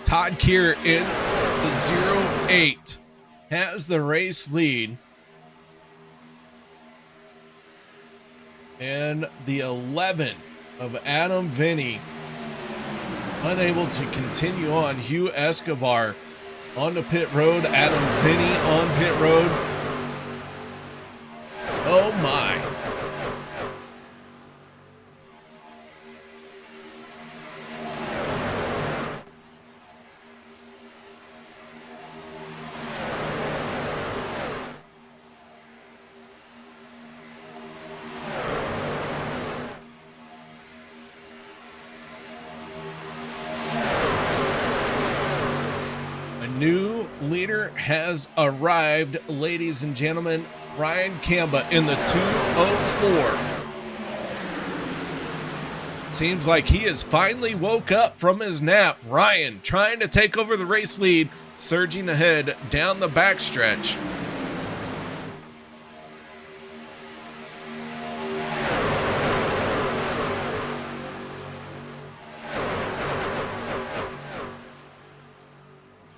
Todd Keir in the 08 has the race lead. And the 11 of Adam Vinny unable to continue on. Hugh Escobar on the pit road. Adam Vinny on pit road. Oh my. New leader has arrived, ladies and gentlemen. Ryan Kamba in the 204. Seems like he has finally woke up from his nap. Ryan trying to take over the race lead, surging ahead down the backstretch.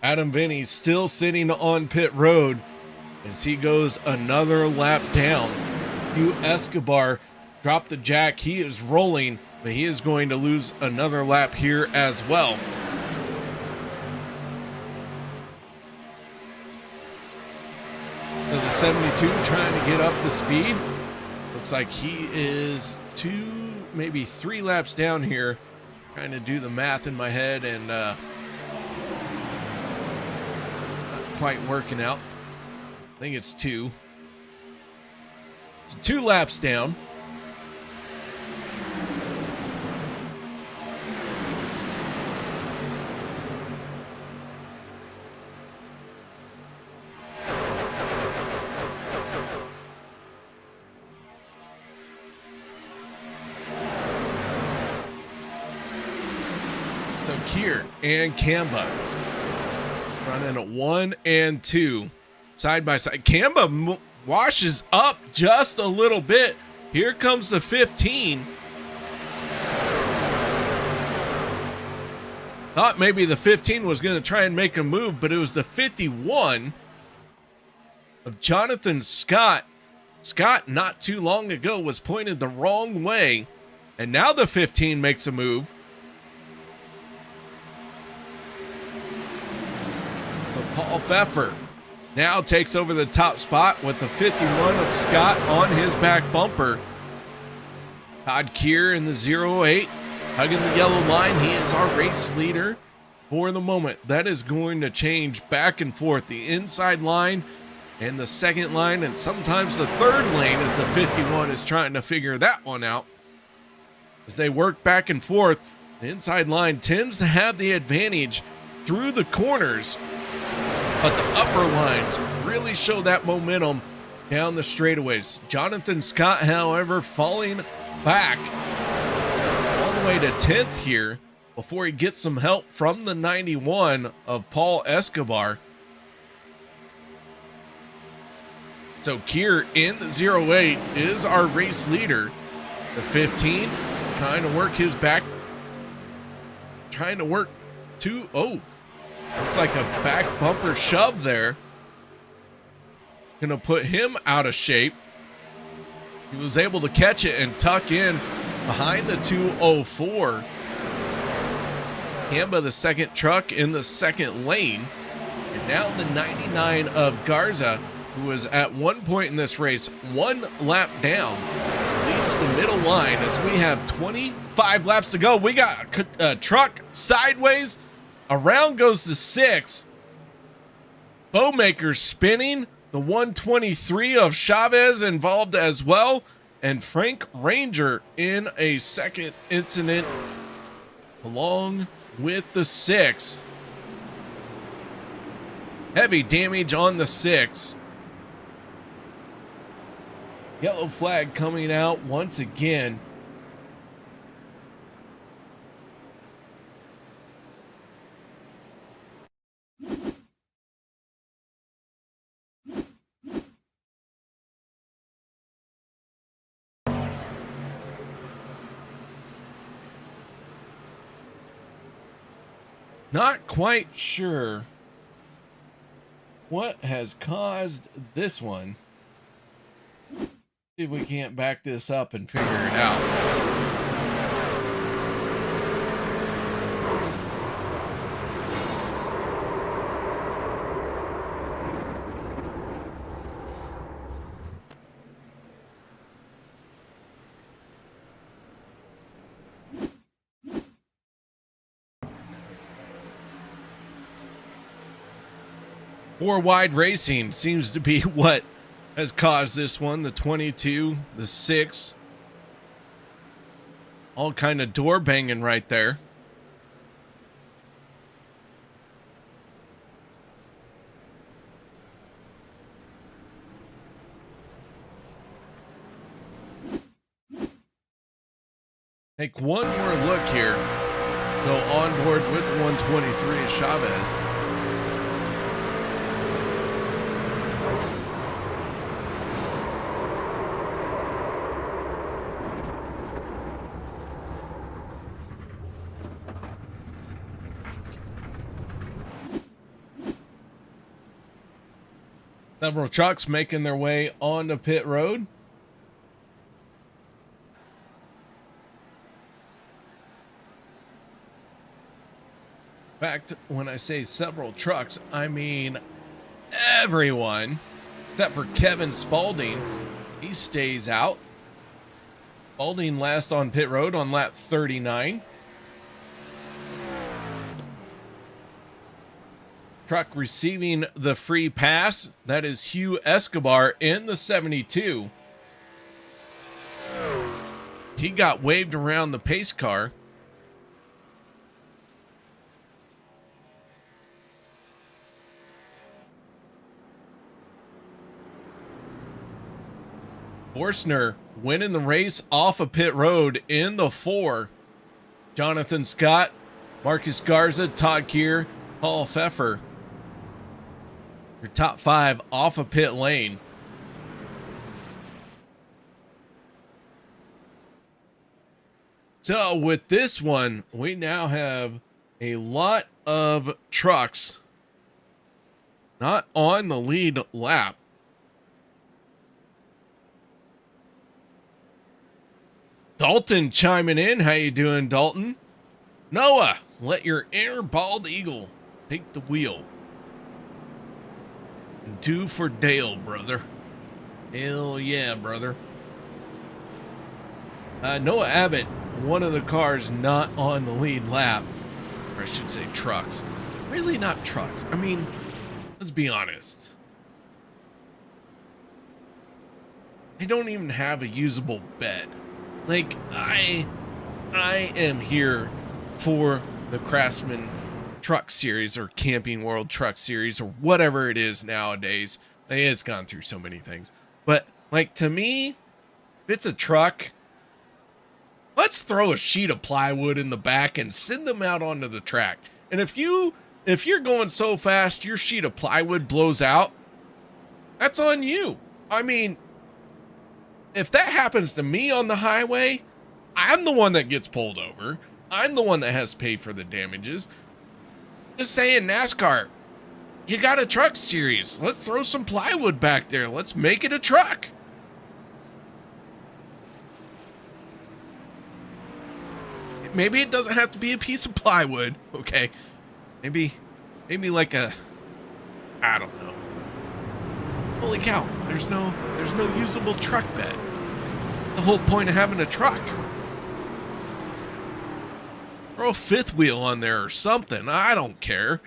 Adam Vinny still sitting on pit road as he goes another lap down. Hugh Escobar dropped the jack. He is rolling, but he is going to lose another lap here as well. So the 72 trying to get up to speed. Looks like he is 2, maybe 3 laps down here. Trying to do the math in my head and not quite working out. I think it's 2. It's 2 laps down. So Keir and Kamba running at 1 and 2 side by side. Kamba washes up just a little bit. Here comes the 15. Thought maybe the 15 was going to try and make a move, but it was the 51 of Jonathan Scott. Scott, not too long ago, was pointed the wrong way, and now the 15 makes a move. So Paul Pfeffer now takes over the top spot with the 51 of Scott on his back bumper. Todd Keir in the 08, hugging the yellow line. He is our race leader for the moment. That is going to change back and forth. The inside line and the second line, and sometimes the third lane as the 51 is trying to figure that one out. As they work back and forth, the inside line tends to have the advantage through the corners, but the upper lines really show that momentum down the straightaways. Jonathan Scott, however, falling back all the way to 10th here before he gets some help from the 91 of Paul Escobar. So Keir in the 08 is our race leader. The 15 trying to work his back, trying to work to, it's like a back bumper shove there. Gonna put him out of shape. He was able to catch it and tuck in behind the 204. Kamba, the second truck in the second lane. And now the 99 of Garza, who was at one point in this race 1 lap down, leads the middle line as we have 25 laps to go. We got a truck sideways. Around goes the 6. Bowmaker spinning. The 123 of Chavez involved as well. And Frank Ranger in a second incident along with the 6. Heavy damage on the 6. Yellow flag coming out once again. Not quite sure what has caused this one. See if we can't back this up and figure it out. Four wide racing seems to be what has caused this one. The 22, the 6. All kind of door banging right there. Take one more look here. Go on board with the 123 Chavez. Several trucks making their way onto pit road. In fact, when I say several trucks, I mean everyone except for Kevin Spalding. He stays out. Spalding last on pit road on lap 39. Truck receiving the free pass. That is Hugh Escobar in the 72. He got waved around the pace car. Forstner winning the race off of pit road in the 4. Jonathan Scott, Marcus Garza, Todd Keir, Paul Pfeffer. Your top 5 off of pit lane. So with this one, we now have a lot of trucks not on the lead lap. Dalton chiming in. How you doing, Dalton? Noah, let your inner bald eagle take the wheel. Do for Dale, brother. Hell yeah, brother. Noah Abbott, one of the cars not on the lead lap. Or I should say trucks. Really not trucks. I mean, let's be honest. They don't even have a usable bed. Like, I am here for the Craftsman Truck Series or Camping World Truck Series or whatever it is nowadays. It's gone through so many things. But, like, to me, if it's a truck, let's throw a sheet of plywood in the back and send them out onto the track. And if you're going so fast, your sheet of plywood blows out, that's on you. I mean, if that happens to me on the highway, I'm the one that gets pulled over. I'm the one that has to pay for the damages. Just saying, NASCAR, you got a truck series. Let's throw some plywood back there. Let's make it a truck. Maybe it doesn't have to be a piece of plywood, okay? Maybe like a, I don't know. Holy cow, there's no usable truck bed. the whole point of having a truck. Throw a fifth wheel on there or something. I don't care.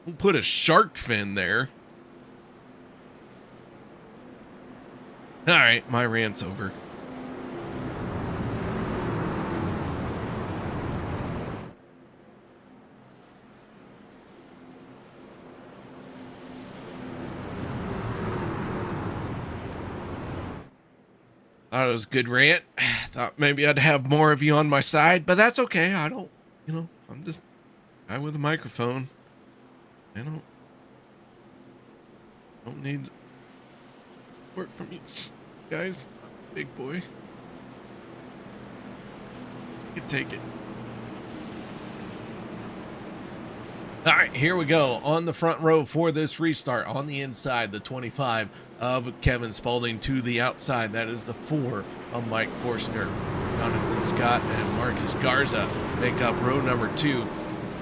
We'll put a shark fin there. All right, my rant's over. Thought it was a good rant. Thought maybe I'd have more of you on my side, but that's okay. I don't, I'm just a guy with a microphone. I don't need support from you guys. Big boy. You can take it. All right, here we go. On the front row for this restart. On the inside, the 25 of Kevin Spaulding. To the outside, that is the 4 of Mike Forstner. Jonathan Scott and Marcus Garza make up row number 2.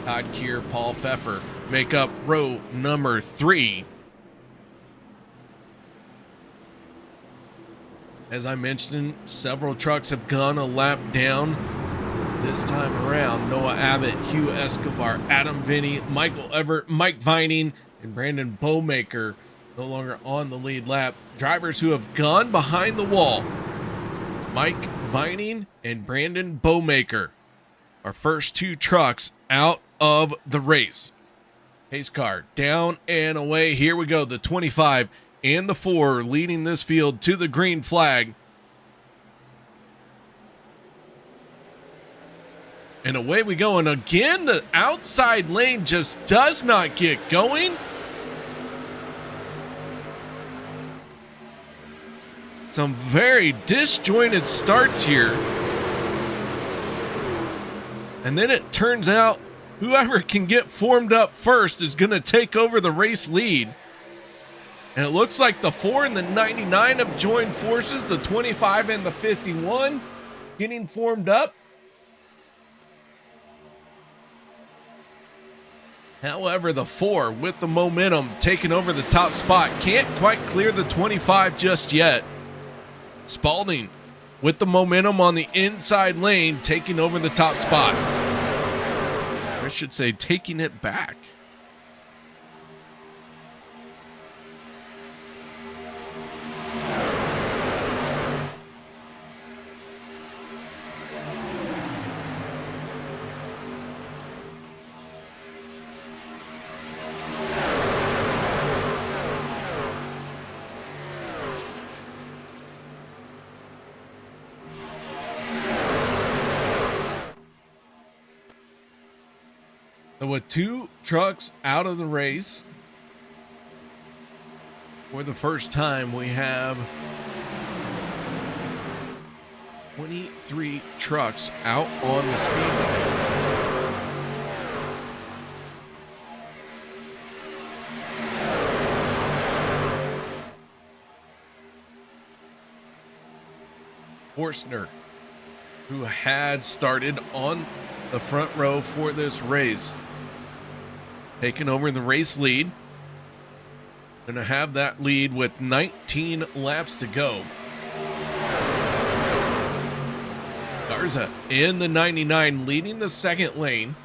Todd Keir, Paul Pfeffer make up row number 3. As I mentioned, several trucks have gone a lap down. This time around, Noah Abbott, Hugh Escobar, Adam Vinny, Michael Everett, Mike Vining, and Brandon Bowmaker no longer on the lead lap. Drivers who have gone behind the wall, Mike Vining and Brandon Bowmaker, our first 2 trucks out of the race. Pace car down and away. Here we go. The 25 and the 4 leading this field to the green flag. And away we go. And again, the outside lane just does not get going. Some very disjointed starts here. And then it turns out whoever can get formed up first is going to take over the race lead. And it looks like the 4 and the 99 have joined forces. The 25 and the 51 getting formed up. However, the 4 with the momentum taking over the top spot can't quite clear the 25 just yet. Spaulding with the momentum on the inside lane taking over the top spot. I should say taking it back. So with 2 trucks out of the race, for the first time, we have 23 trucks out on the speedway. Forstner, who had started on the front row for this race, taking over the race lead. Gonna have that lead with 19 laps to go. Garza in the 99 leading the second lane.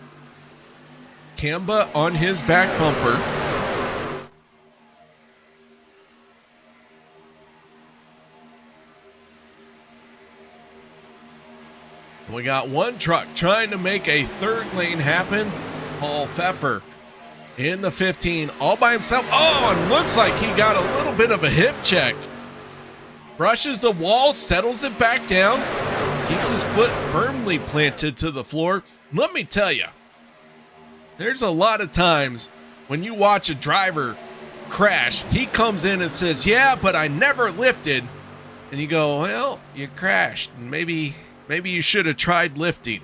Kamba on his back bumper. We got 1 truck trying to make a third lane happen. Paul Pfeffer in the 15 all by himself. Oh, and looks like he got a little bit of a hip check. Brushes the wall, settles it back down, keeps his foot firmly planted to the floor. Let me tell you, there's a lot of times when you watch a driver crash, he comes in and says, yeah, but I never lifted. And you go, well, you crashed. Maybe you should have tried lifting.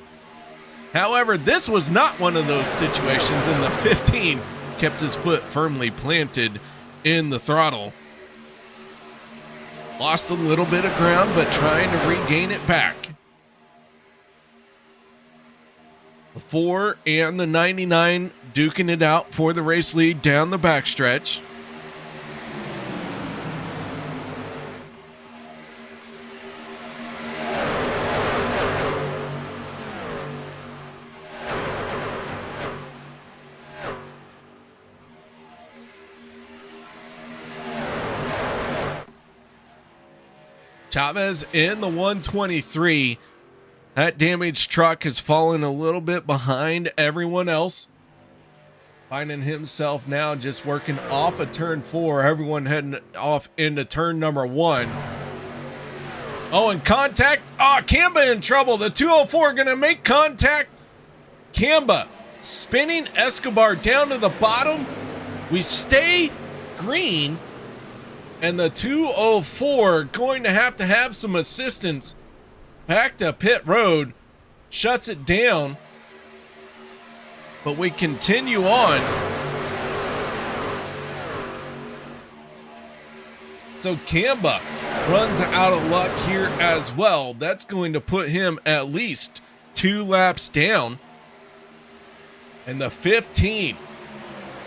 However, this was not one of those situations, and the 15 kept his foot firmly planted in the throttle. Lost a little bit of ground, but trying to regain it back. The 4 and the 99 duking it out for the race lead down the backstretch. Chavez in the 123. That damaged truck has fallen a little bit behind everyone else. Finding himself now just working off of turn 4. Everyone heading off into turn number 1. Oh, and contact. Kamba in trouble. The 204 going to make contact. Kamba spinning Escobar down to the bottom. We stay green. And the 204 going to have some assistance. Back to pit road. Shuts it down. But we continue on. So Kamba runs out of luck here as well. That's going to put him at least 2 laps down. And the 15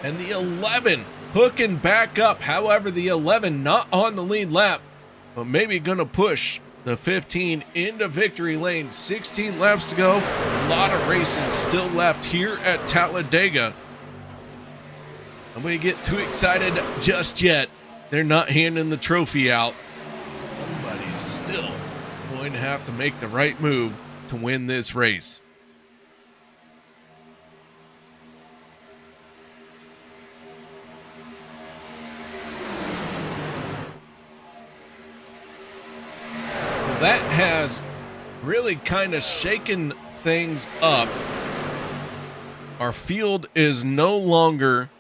and the 11 hooking back up. However, the 11 not on the lead lap, but maybe going to push the 15 into victory lane. 16 laps to go. A lot of racing still left here at Talladega. I'm going to get too excited just yet. They're not handing the trophy out. Somebody's still going to have to make the right move to win this race. That has really kind of shaken things up. Our field is no longer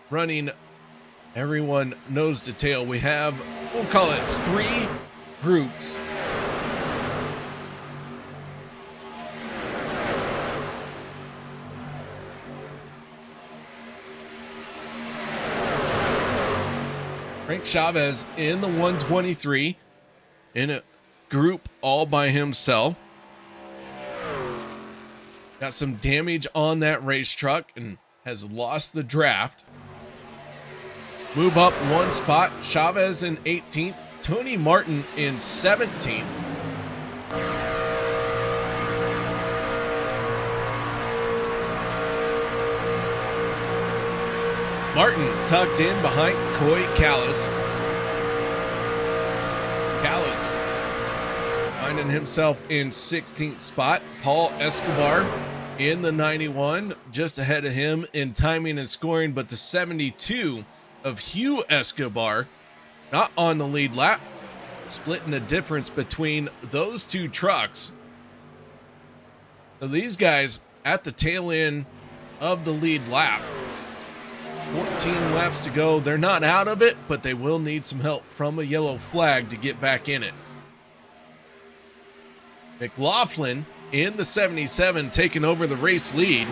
running everyone nose to tail. We have, we'll call it 3 groups. Frank Chavez in the 123 in a group all by himself. Got some damage on that race truck and has lost the draft. Move up 1 spot. Chavez in 18th. Tony Martin in 17th. Martin tucked in behind Coy Callis. Callis finding himself in 16th spot. Paul Escobar in the 91, just ahead of him in timing and scoring, but the 72 of Hugh Escobar not on the lead lap, splitting the difference between those 2 trucks. So these guys at the tail end of the lead lap. 14 laps to go. They're not out of it, but they will need some help from a yellow flag to get back in it. McLaughlin in the 77 taking over the race lead.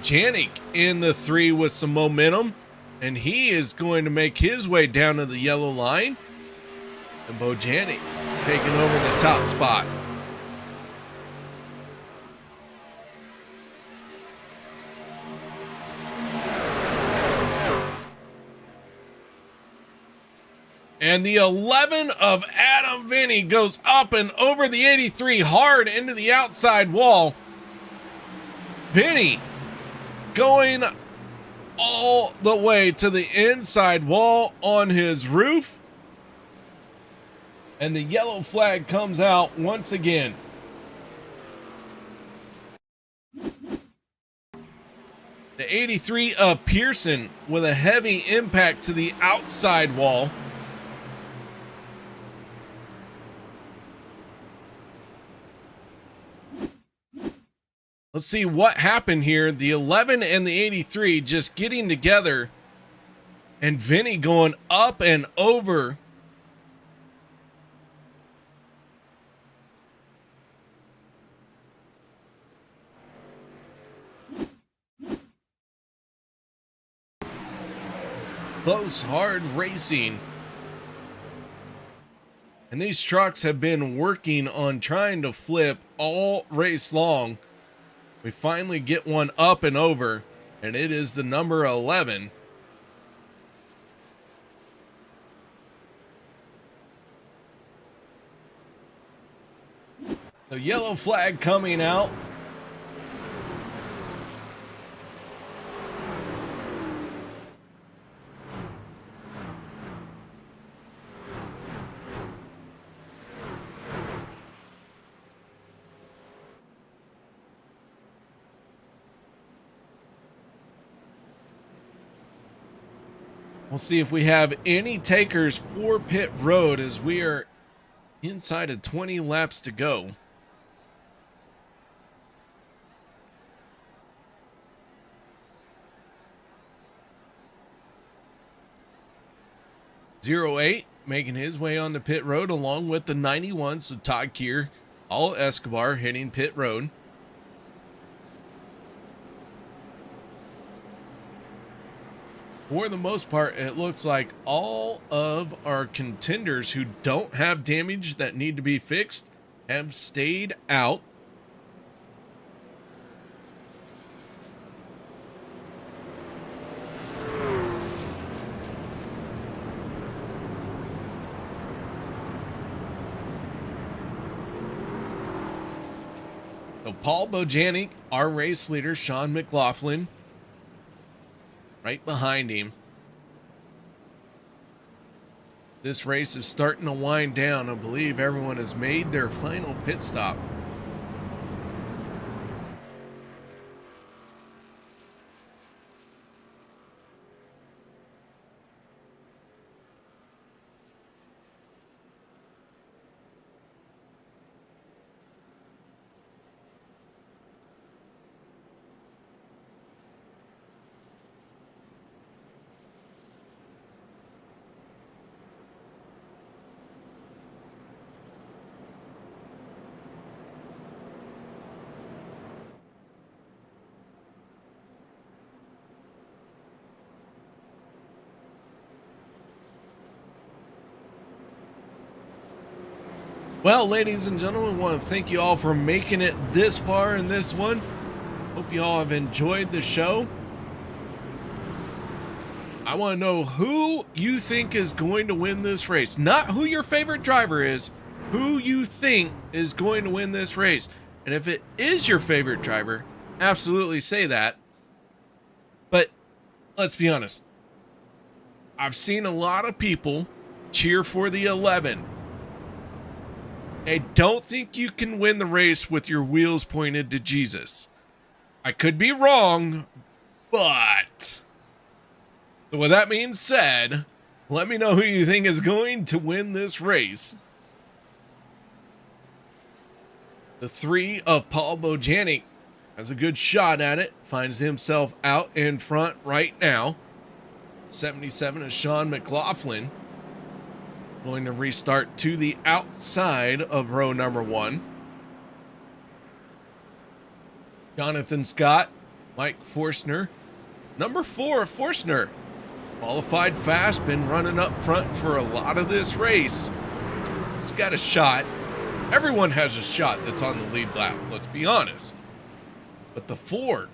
Janik in the 3 with some momentum, and he is going to make his way down to the yellow line. And Bojanic taking over the top spot. And the 11 of Adam Vinny goes up and over the 83 hard into the outside wall. Vinny going all the way to the inside wall on his roof. And the yellow flag comes out once again. The 83 of Pearson with a heavy impact to the outside wall. Let's see what happened here. The 11 and the 83 just getting together, and Vinny going up and over. Close, hard racing. And these trucks have been working on trying to flip all race long. We finally get one up and over. and it is the number 11. The yellow flag coming out. We'll see if we have any takers for pit road as we are inside of 20 laps to go. .08 making his way on the pit road along with the 91. So Todd Keir, all Escobar hitting pit road. For the most part, it looks like all of our contenders who don't have damage that need to be fixed have stayed out. So Paul Bojanic, our race leader, Sean McLaughlin, right behind him. This race is starting to wind down. I believe everyone has made their final pit stop. Well, ladies and gentlemen, I want to thank you all for making it this far in this one. Hope you all have enjoyed the show. I want to know who you think is going to win this race. Not who your favorite driver is, who you think is going to win this race. And if it is your favorite driver, absolutely say that. But let's be honest. I've seen a lot of people cheer for the 11. I don't think you can win the race with your wheels pointed to Jesus. I could be wrong, but with that being said, let me know who you think is going to win this race. The 3 of Paul Bojanic has a good shot at it, finds himself out in front right now. 77 is Sean McLaughlin. Going to restart to the outside of row number 1. Jonathan Scott, Mike Forstner. Number 4, Forstner. Qualified fast, been running up front for a lot of this race. He's got a shot. Everyone has a shot that's on the lead lap, let's be honest. But the 4,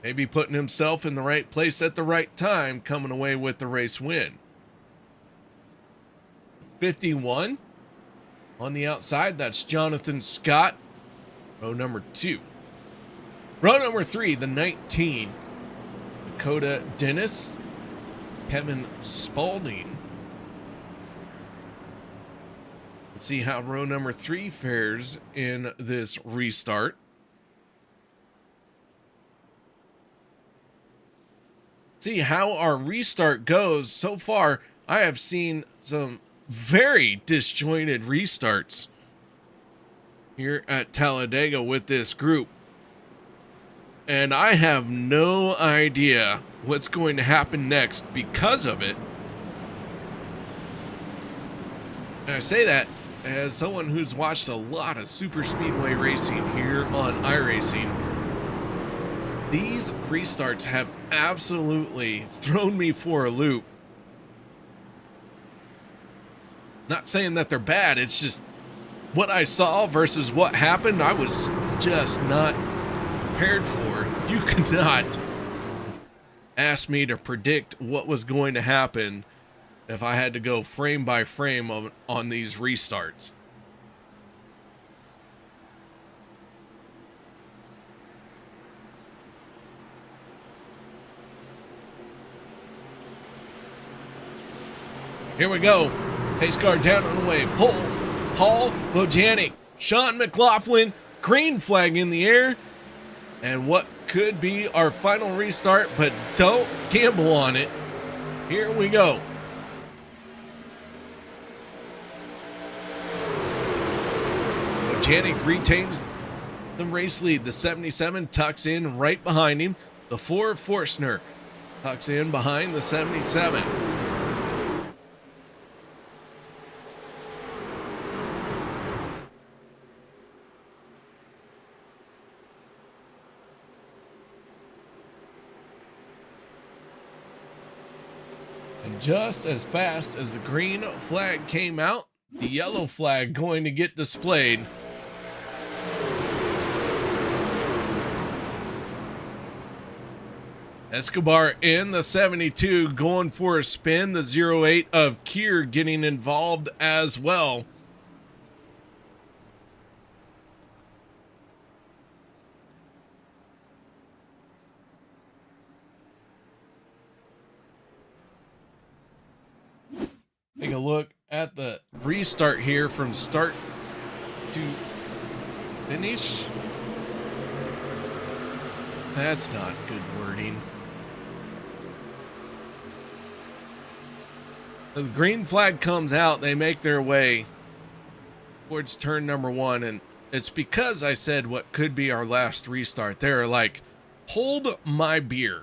maybe putting himself in the right place at the right time, coming away with the race win. 51 on the outside, that's Jonathan Scott. Row number 2. Row number 3, the 19, Dakota Dennis, Kevin Spalding. Let's see how row number 3 fares in this restart. See how our restart goes. So far, I have seen some very disjointed restarts here at Talladega with this group. And I have no idea what's going to happen next because of it. And I say that as someone who's watched a lot of super speedway racing here on iRacing. These restarts have absolutely thrown me for a loop. Not saying that they're bad, it's just what I saw versus what happened. I was just not prepared for. You cannot ask me to predict what was going to happen if I had to go frame by frame on these restarts. Here we go. Pace car down on the way. Pole, Paul Bojanic, Sean McLaughlin, green flag in the air. And what could be our final restart, but don't gamble on it. Here we go. Bojanic retains the race lead. The 77 tucks in right behind him. The 4 Forstner tucks in behind the 77. And just as fast as the green flag came out, the yellow flag going to get displayed. Escobar in the 72 going for a spin. The 08 of Kier getting involved as well. Take a look at the restart here from start to finish. That's not good wording. The green flag comes out. They make their way towards turn number 1. And it's because I said what could be our last restart. They're like, hold my beer.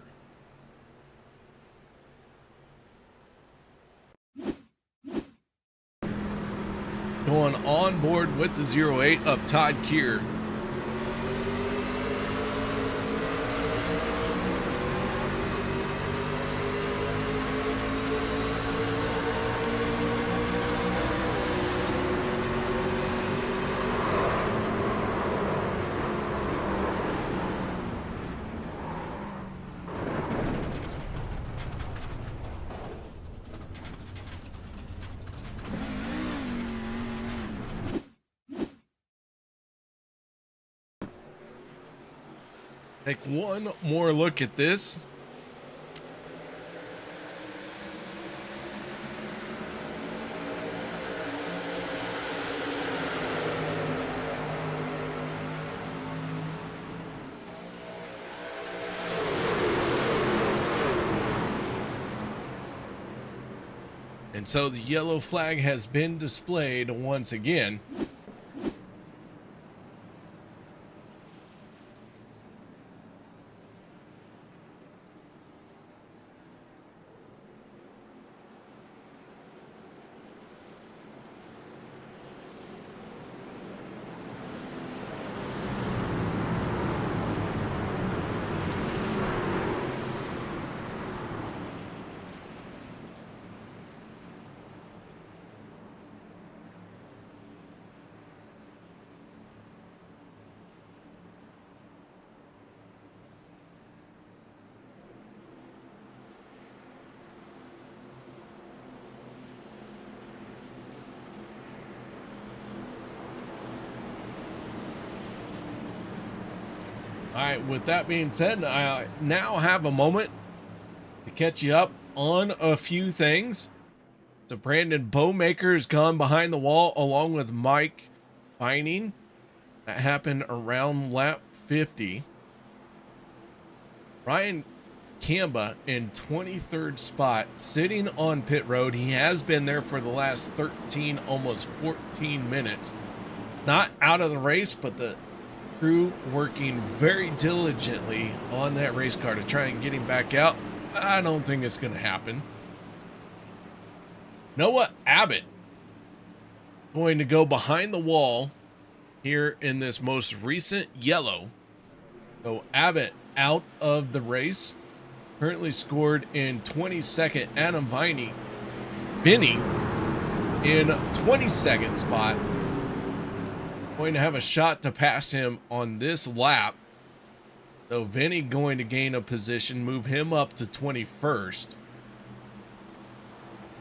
Going on board with the 08 of Todd Kier. Take one more look at this. And so the yellow flag has been displayed once again. All right, with that being said, I now have a moment to catch you up on a few things. So Brandon Bowmaker has gone behind the wall along with Mike Vining. That happened around lap 50. Ryan Kamba in 23rd spot, sitting on pit road. He has been there for the last 13, almost 14 minutes. Not out of the race, but the crew working very diligently on that race car to try and get him back out. I don't think it's going to happen. Noah Abbott going to go behind the wall here in this most recent yellow. So Abbott out of the race. Currently scored in 22nd. Adam Viney in 22nd spot. Going to have a shot to pass him on this lap. So Vinny going to gain a position, move him up to 21st.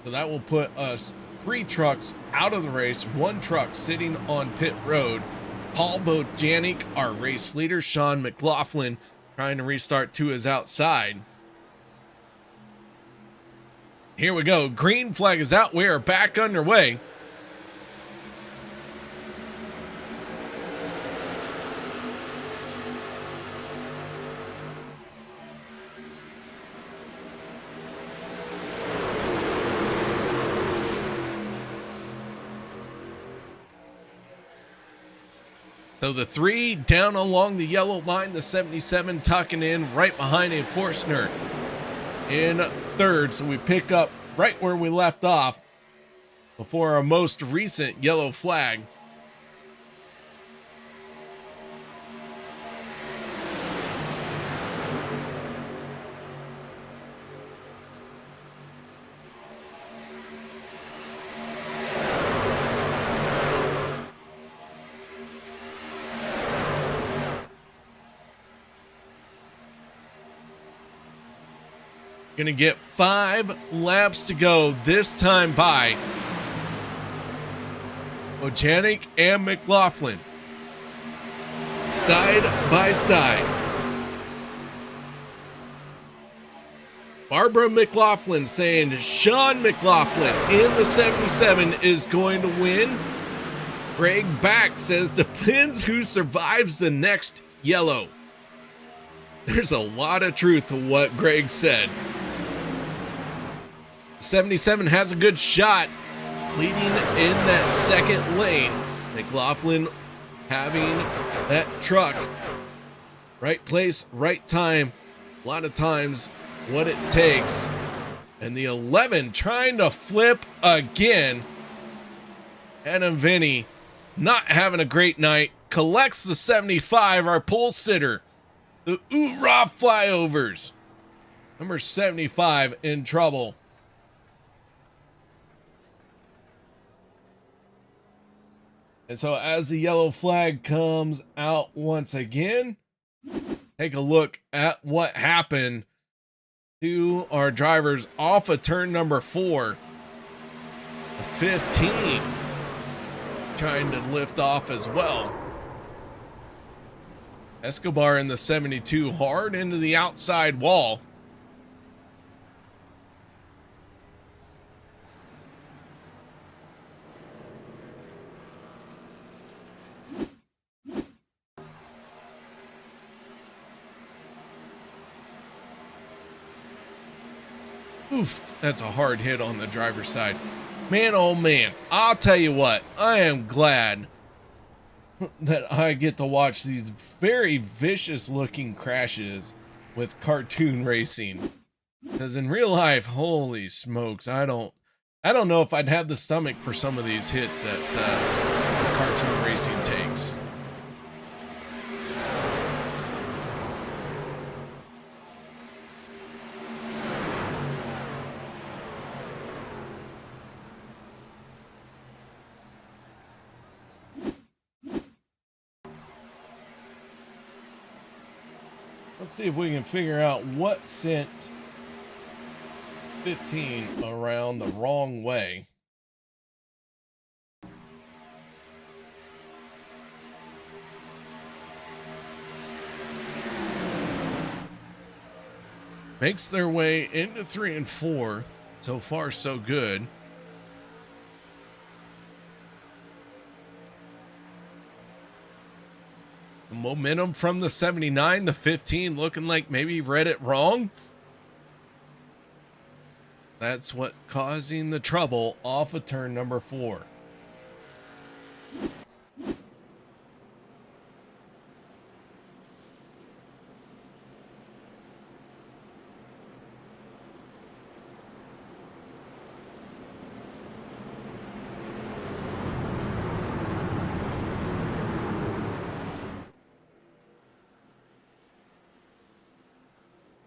So that will put us 3 trucks out of the race, 1 truck sitting on pit road. Paul Bojanic, our race leader, Sean McLaughlin, trying to restart to his outside. Here we go. Green flag is out. We are back underway. So the 3 down along the yellow line, the 77 tucking in right behind a Forstner in 3rd. So we pick up right where we left off before our most recent yellow flag. Gonna get 5 laps to go this time by Bojanic and McLaughlin. Side by side. Barbara McLaughlin saying Sean McLaughlin in the 77 is going to win. Greg Back says depends who survives the next yellow. There's a lot of truth to what Greg said. 77 has a good shot leading in that second lane. McLaughlin having that truck. Right place, right time. A lot of times what it takes. And the 11 trying to flip again. Adam Vinny not having a great night. Collects the 75, our pole sitter. The Oorah flyovers. Number 75 in trouble. And so as the yellow flag comes out once again, take a look at what happened to our drivers off of turn number 4. The 15 trying to lift off as well. Escobar in the 72 hard into the outside wall. Oof, that's a hard hit on the driver's side. Man, oh man, I'll tell you what, I am glad that I get to watch these very vicious looking crashes with cartoon racing. Because in real life, holy smokes, I don't know if I'd have the stomach for some of these hits that cartoon racing takes. Let's see if we can figure out what sent 15 around the wrong way. Makes their way into 3 and 4. So far, so good. Momentum from the 79, the 15 looking like maybe read it wrong. That's what causing the trouble off of turn number 4.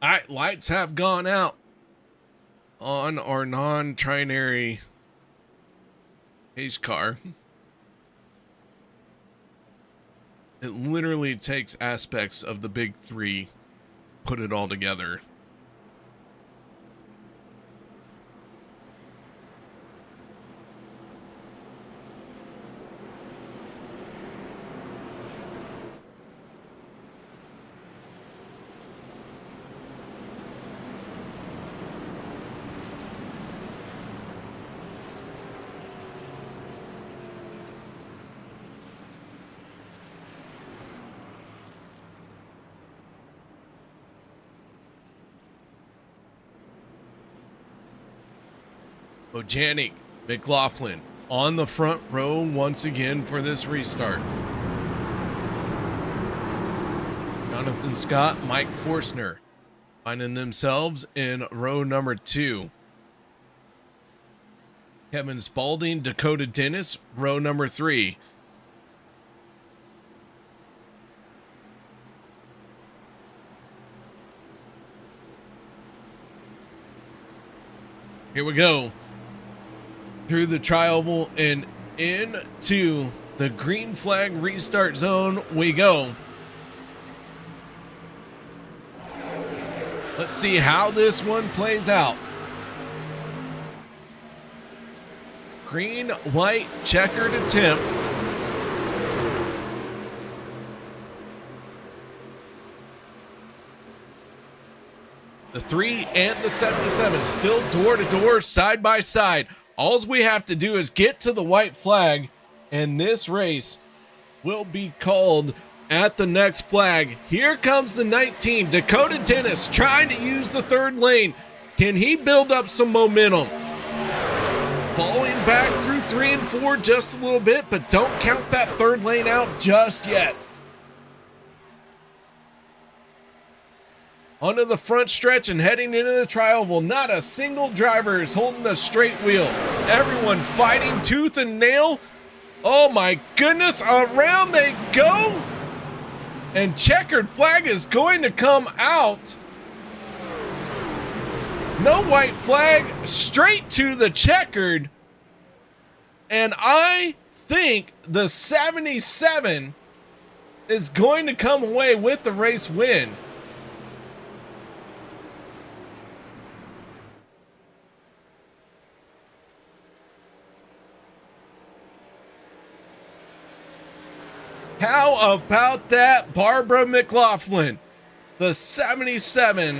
All right, lights have gone out on our non-trinary pace car. It literally takes aspects of the big three, put it all together. Bojanic, McLaughlin on the front row once again for this restart. Jonathan Scott, Mike Forstner finding themselves in row number 2. Kevin Spalding, Dakota Dennis, row number 3. Here we go. Through the tri-oval and into the green flag restart zone we go. Let's see how this one plays out. Green, white, checkered attempt. The 3 and the 77 still door to door, side by side. All we have to do is get to the white flag, and this race will be called at the next flag. Here comes the 19, Dakota Dennis, trying to use the third lane. Can he build up some momentum? Falling back through 3 and 4 just a little bit, but don't count that third lane out just yet. Onto the front stretch and heading into the tri-oval. Not a single driver is holding the straight wheel. Everyone fighting tooth and nail. Oh my goodness, around they go. And checkered flag is going to come out. No white flag, straight to the checkered. And I think the 77 is going to come away with the race win. How about that, Barbara McLaughlin? The 77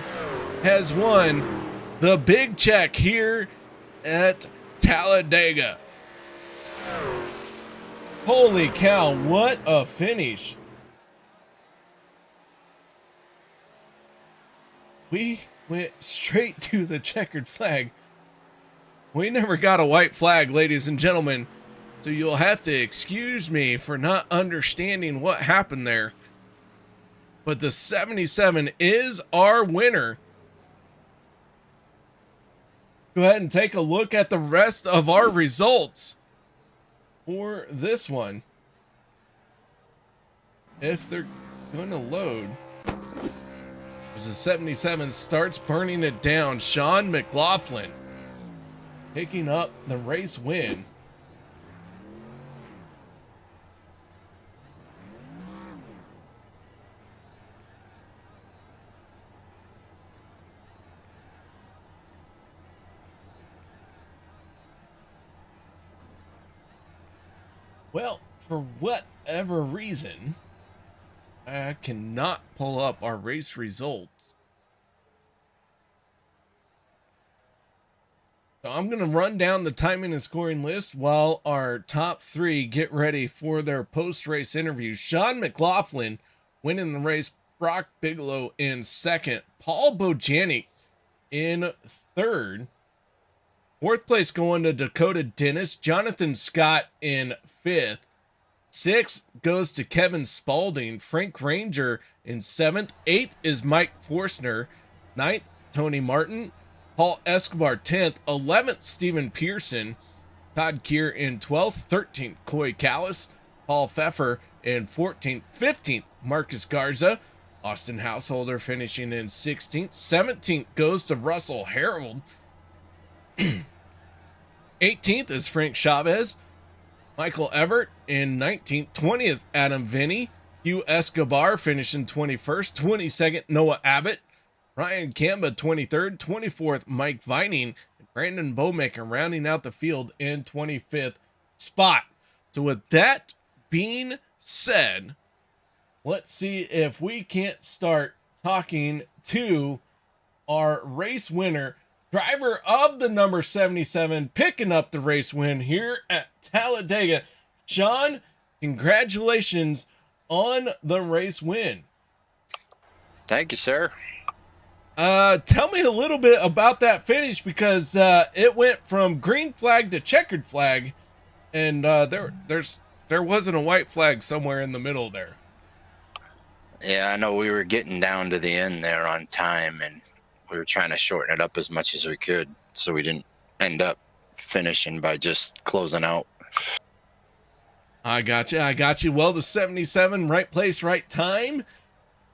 has won the big check here at Talladega. Holy cow, what a finish. We went straight to the checkered flag. We never got a white flag, ladies and gentlemen. So you'll have to excuse me for not understanding what happened there. But the 77 is our winner. Go ahead and take a look at the rest of our results for this one. If they're going to load. As the 77 starts burning it down, Sean McLaughlin picking up the race win. Well, for whatever reason, I cannot pull up our race results. So I'm going to run down the timing and scoring list while our top 3 get ready for their post-race interviews. Sean McLaughlin winning the race, Brock Bigelow in 2nd, Paul Bojanic in 3rd. 4th place going to Dakota Dennis, Jonathan Scott in 5th. 6th goes to Kevin Spalding, Frank Ranger in 7th. 8th is Mike Forstner. 9th, Tony Martin. Paul Escobar 10th. 11th, Stephen Pearson. Todd Keir in 12th. 13th, Coy Callis. Paul Pfeffer in 14th. 15th, Marcus Garza. Austin Householder finishing in 16th. 17th goes to Russell Harold. 18th is Frank Chavez. Michael Everett in 19th. 20th, Adam Vinny. Hugh Escobar finishing 21st, 22nd, Noah Abbott, Ryan Kamba 23rd, 24th, Mike Vining, and Brandon Bowmaker rounding out the field in 25th spot. So with that being said, let's see if we can't start talking to our race winner, driver of the number 77, picking up the race win here at Talladega. Sean, congratulations on the race win. Thank you, sir. Tell me a little bit about that finish, because it went from green flag to checkered flag, and there wasn't a white flag somewhere in the middle there. Yeah, I know we were getting down to the end there on time, and we were trying to shorten it up as much as we could so we didn't end up finishing by just closing out. I got you. Well, the 77, right place, right time.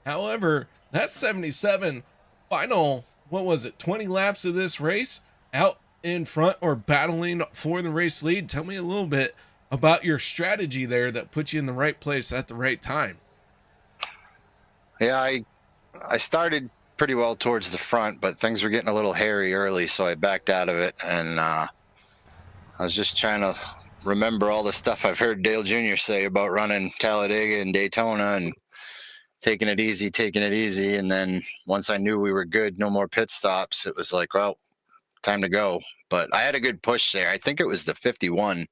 However, that 77 final, 20 laps of this race, out in front or battling for the race lead. Tell me a little bit about your strategy there that put you in the right place at the right time. Yeah, I started pretty well towards the front, but things were getting a little hairy early, so I backed out of it, and I was just trying to remember all the stuff I've heard Dale Jr. say about running Talladega and Daytona and taking it easy. And then once I knew we were good, no more pit stops, it was like, well, time to go. But I had a good push there. I think it was the 51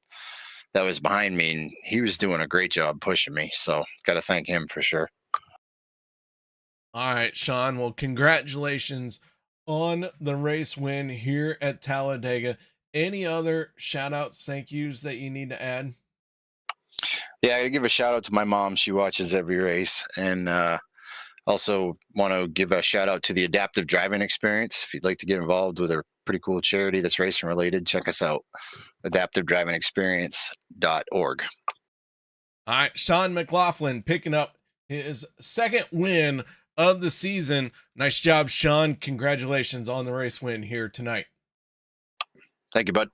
that was behind me, and he was doing a great job pushing me. So got to thank him for sure. All right, Sean. Well, congratulations on the race win here at Talladega. Any other shout outs, thank yous that you need to add? Yeah, I got to give a shout out to my mom. She watches every race. And also want to give a shout out to the Adaptive Driving Experience. If you'd like to get involved with a pretty cool charity that's racing related, check us out. AdaptiveDrivingExperience.org. All right, Sean McLaughlin picking up his second win of the season. Nice job, Sean. Congratulations on the race win here tonight. Thank you, bud.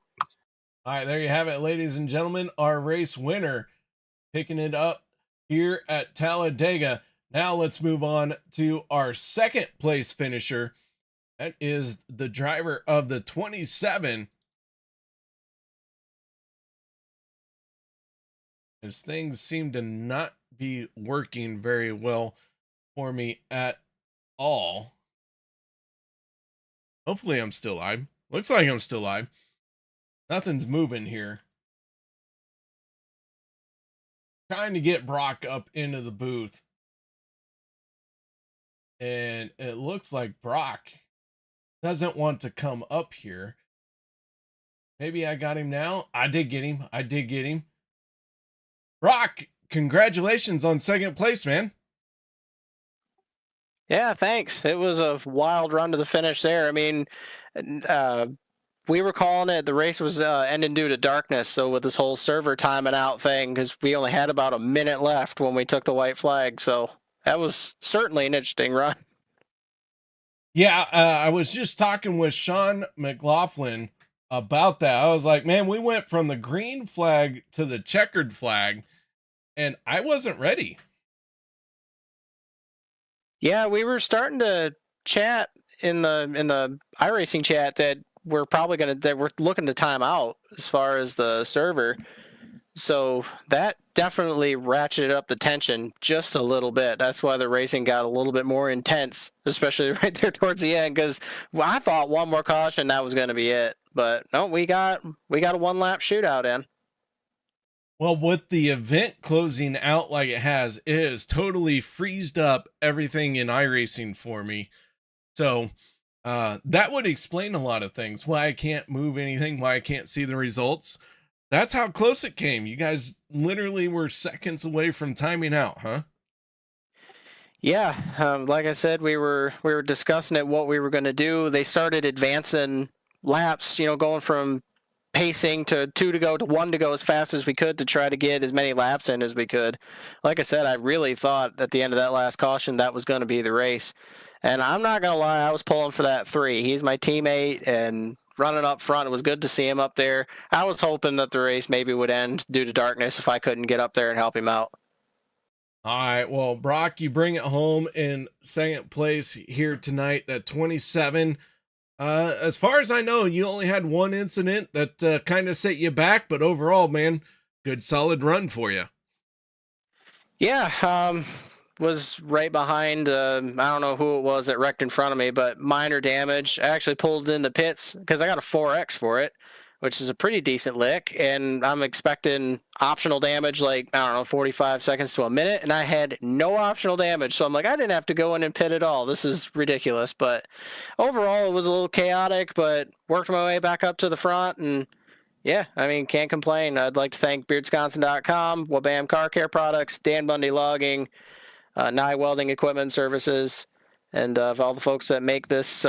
All right, there you have it, ladies and gentlemen. Our race winner picking it up here at Talladega. Now let's move on to our second place finisher. That is the driver of the 27. As things seem to not be working very well for me at all. Hopefully I'm still live. Looks like I'm still live. Nothing's moving here. Trying to get Brock up into the booth. And it looks like Brock doesn't want to come up here. Maybe I got him now. I did get him. Brock, congratulations on second place, man. Yeah, thanks. It was a wild run to the finish there. I mean, we were calling it, the race was ending due to darkness. So with this whole server timing out thing, because we only had about a minute left when we took the white flag. So that was certainly an interesting run. Yeah, I was just talking with Sean McLaughlin about that. I was like, man, we went from the green flag to the checkered flag, and I wasn't ready. Yeah, we were starting to chat in the iRacing chat that we're looking to time out as far as the server. So that definitely ratcheted up the tension just a little bit. That's why the racing got a little bit more intense, especially right there towards the end, because I thought one more caution, that was going to be it. But no, we got a one-lap shootout in. Well, with the event closing out like it has, it has totally freezed up everything in iRacing for me. So that would explain a lot of things. Why I can't move anything, why I can't see the results. That's how close it came. You guys literally were seconds away from timing out, huh? Yeah, like I said, we were discussing it, what we were going to do. They started advancing laps, going from pacing to 2 to go to 1 to go as fast as we could to try to get as many laps in as we could. Like I said, I really thought at the end of that last caution that was going to be the race. And I'm not going to lie, I was pulling for that 3. He's my teammate, and running up front, it was good to see him up there. I was hoping that the race maybe would end due to darkness if I couldn't get up there and help him out. All right. Well, Brock, you bring it home in second place here tonight at 27. As far as I know, you only had one incident that kind of set you back, but overall, man, good solid run for you. Yeah, was right behind. I don't know who it was that wrecked in front of me, but minor damage. I actually pulled in the pits because I got a 4X for it, which is a pretty decent lick, and I'm expecting optional damage like, I don't know, 45 seconds to a minute, and I had no optional damage, so I'm like, I didn't have to go in and pit at all. This is ridiculous, but overall it was a little chaotic, but worked my way back up to the front, and yeah, I mean, can't complain. I'd like to thank beardsconsin.com, Wabam Car Care Products, Dan Bundy Logging, Nye Welding Equipment Services, and all the folks that make this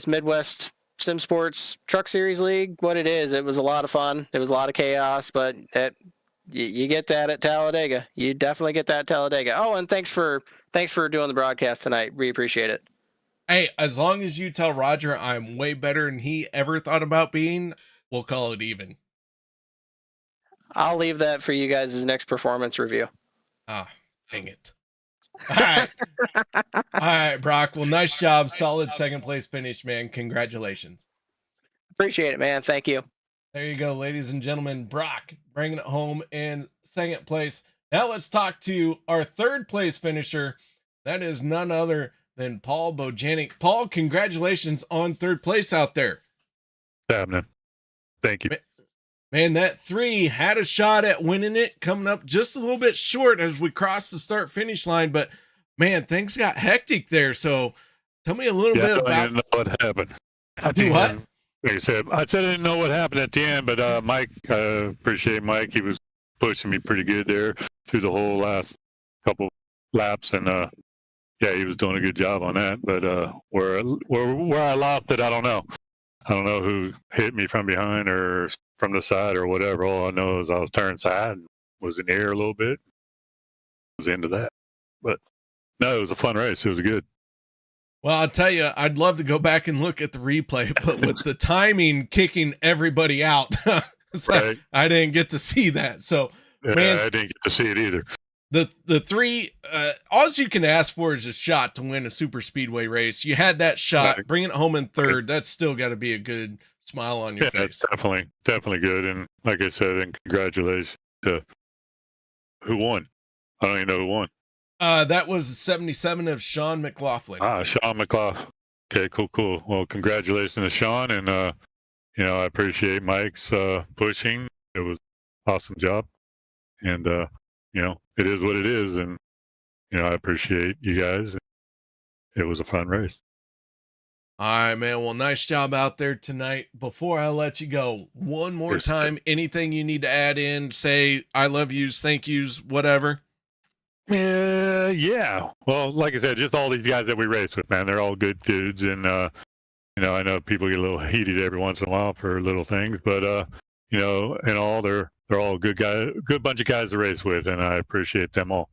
Midwest Sim Sports Truck Series League what it is. It was a lot of fun. It was a lot of chaos, but you get that at Talladega. You definitely get that at Talladega. Oh, and thanks for doing the broadcast tonight. We appreciate it. Hey, as long as you tell Roger I'm way better than he ever thought about being, we'll call it even. I'll leave that for you guys' next performance review. Ah, dang it. All right. All right, Brock. Well, nice job. Solid second place finish, man. Congratulations. Appreciate it, man. Thank you. There you go, ladies and gentlemen. Brock bringing it home in second place. Now let's talk to our third place finisher. That is none other than Paul Bojanic. Paul, congratulations on third place out there. What's happening? Thank you. Man, that 3 had a shot at winning it, coming up just a little bit short as we crossed the start finish line. But man, things got hectic there. So tell me a little bit about. I didn't know what happened. Do what? Like I said I didn't know what happened at the end, but Mike, I appreciate Mike. He was pushing me pretty good there through the whole last couple laps, and yeah, he was doing a good job on that. But where I lost it, I don't know. I don't know who hit me from behind or from the side or whatever. All I know is I was turned side and was in the air a little bit. Was into that. But no, it was a fun race. It was good. Well, I'll tell you, I'd love to go back and look at the replay, but with the timing kicking everybody out, Right. I didn't get to see that. So, Yeah, man, I didn't get to see it either. the 3, all you can ask for is a shot to win a super speedway race. You had that shot, Right. bringing it home in third. That's still got to be a good smile on your Yeah, face. it's definitely good. And like I said, and congratulations to who won. I don't even know who won. That was 77 of Sean McLaughlin. Sean McLaughlin. Okay, cool. Well, congratulations to Sean, and I appreciate Mike's pushing. It was an awesome job, and it is what it is, and I appreciate you guys. It was a fun race. All right, man. Well, nice job out there tonight. Before I let you go, one more Yes, time, anything you need to add in, say I love yous, thank yous, whatever. Yeah. Well, like I said, just all these guys that we race with, man, they're all good dudes, and I know people get a little heated every once in a while for little things, but and all they're all good guys, good bunch of guys to race with, and I appreciate them all.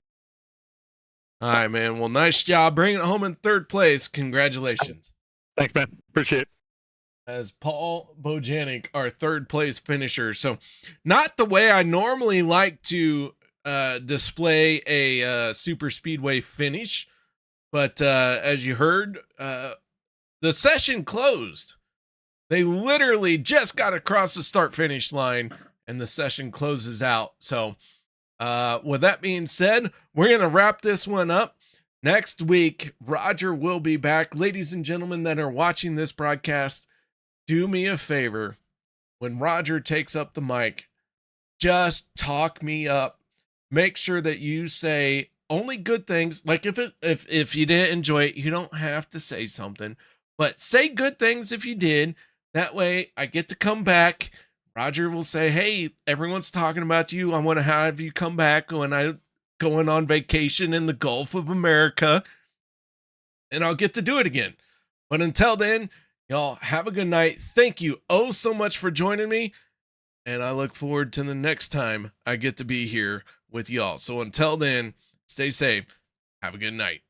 All right, man. Well, nice job bringing it home in third place. Congratulations. Thanks, man. Appreciate it. As Paul Bojanic, our third place finisher. So, not the way I normally like to display a super speedway finish, but as you heard, the session closed. They literally just got across the start finish line and the session closes out. So with that being said, we're going to wrap this one up. Next week, Roger will be back. Ladies and gentlemen that are watching this broadcast, do me a favor. When Roger takes up the mic, just talk me up. Make sure that you say only good things. Like if you didn't enjoy it, you don't have to say something, but say good things if you did. That way I get to come back. Roger will say, hey, everyone's talking about you. I want to have you come back when I'm going on vacation in the Gulf of America, and I'll get to do it again. But until then, y'all have a good night. Thank you oh so much for joining me, and I look forward to the next time I get to be here with y'all. So until then, stay safe. Have a good night.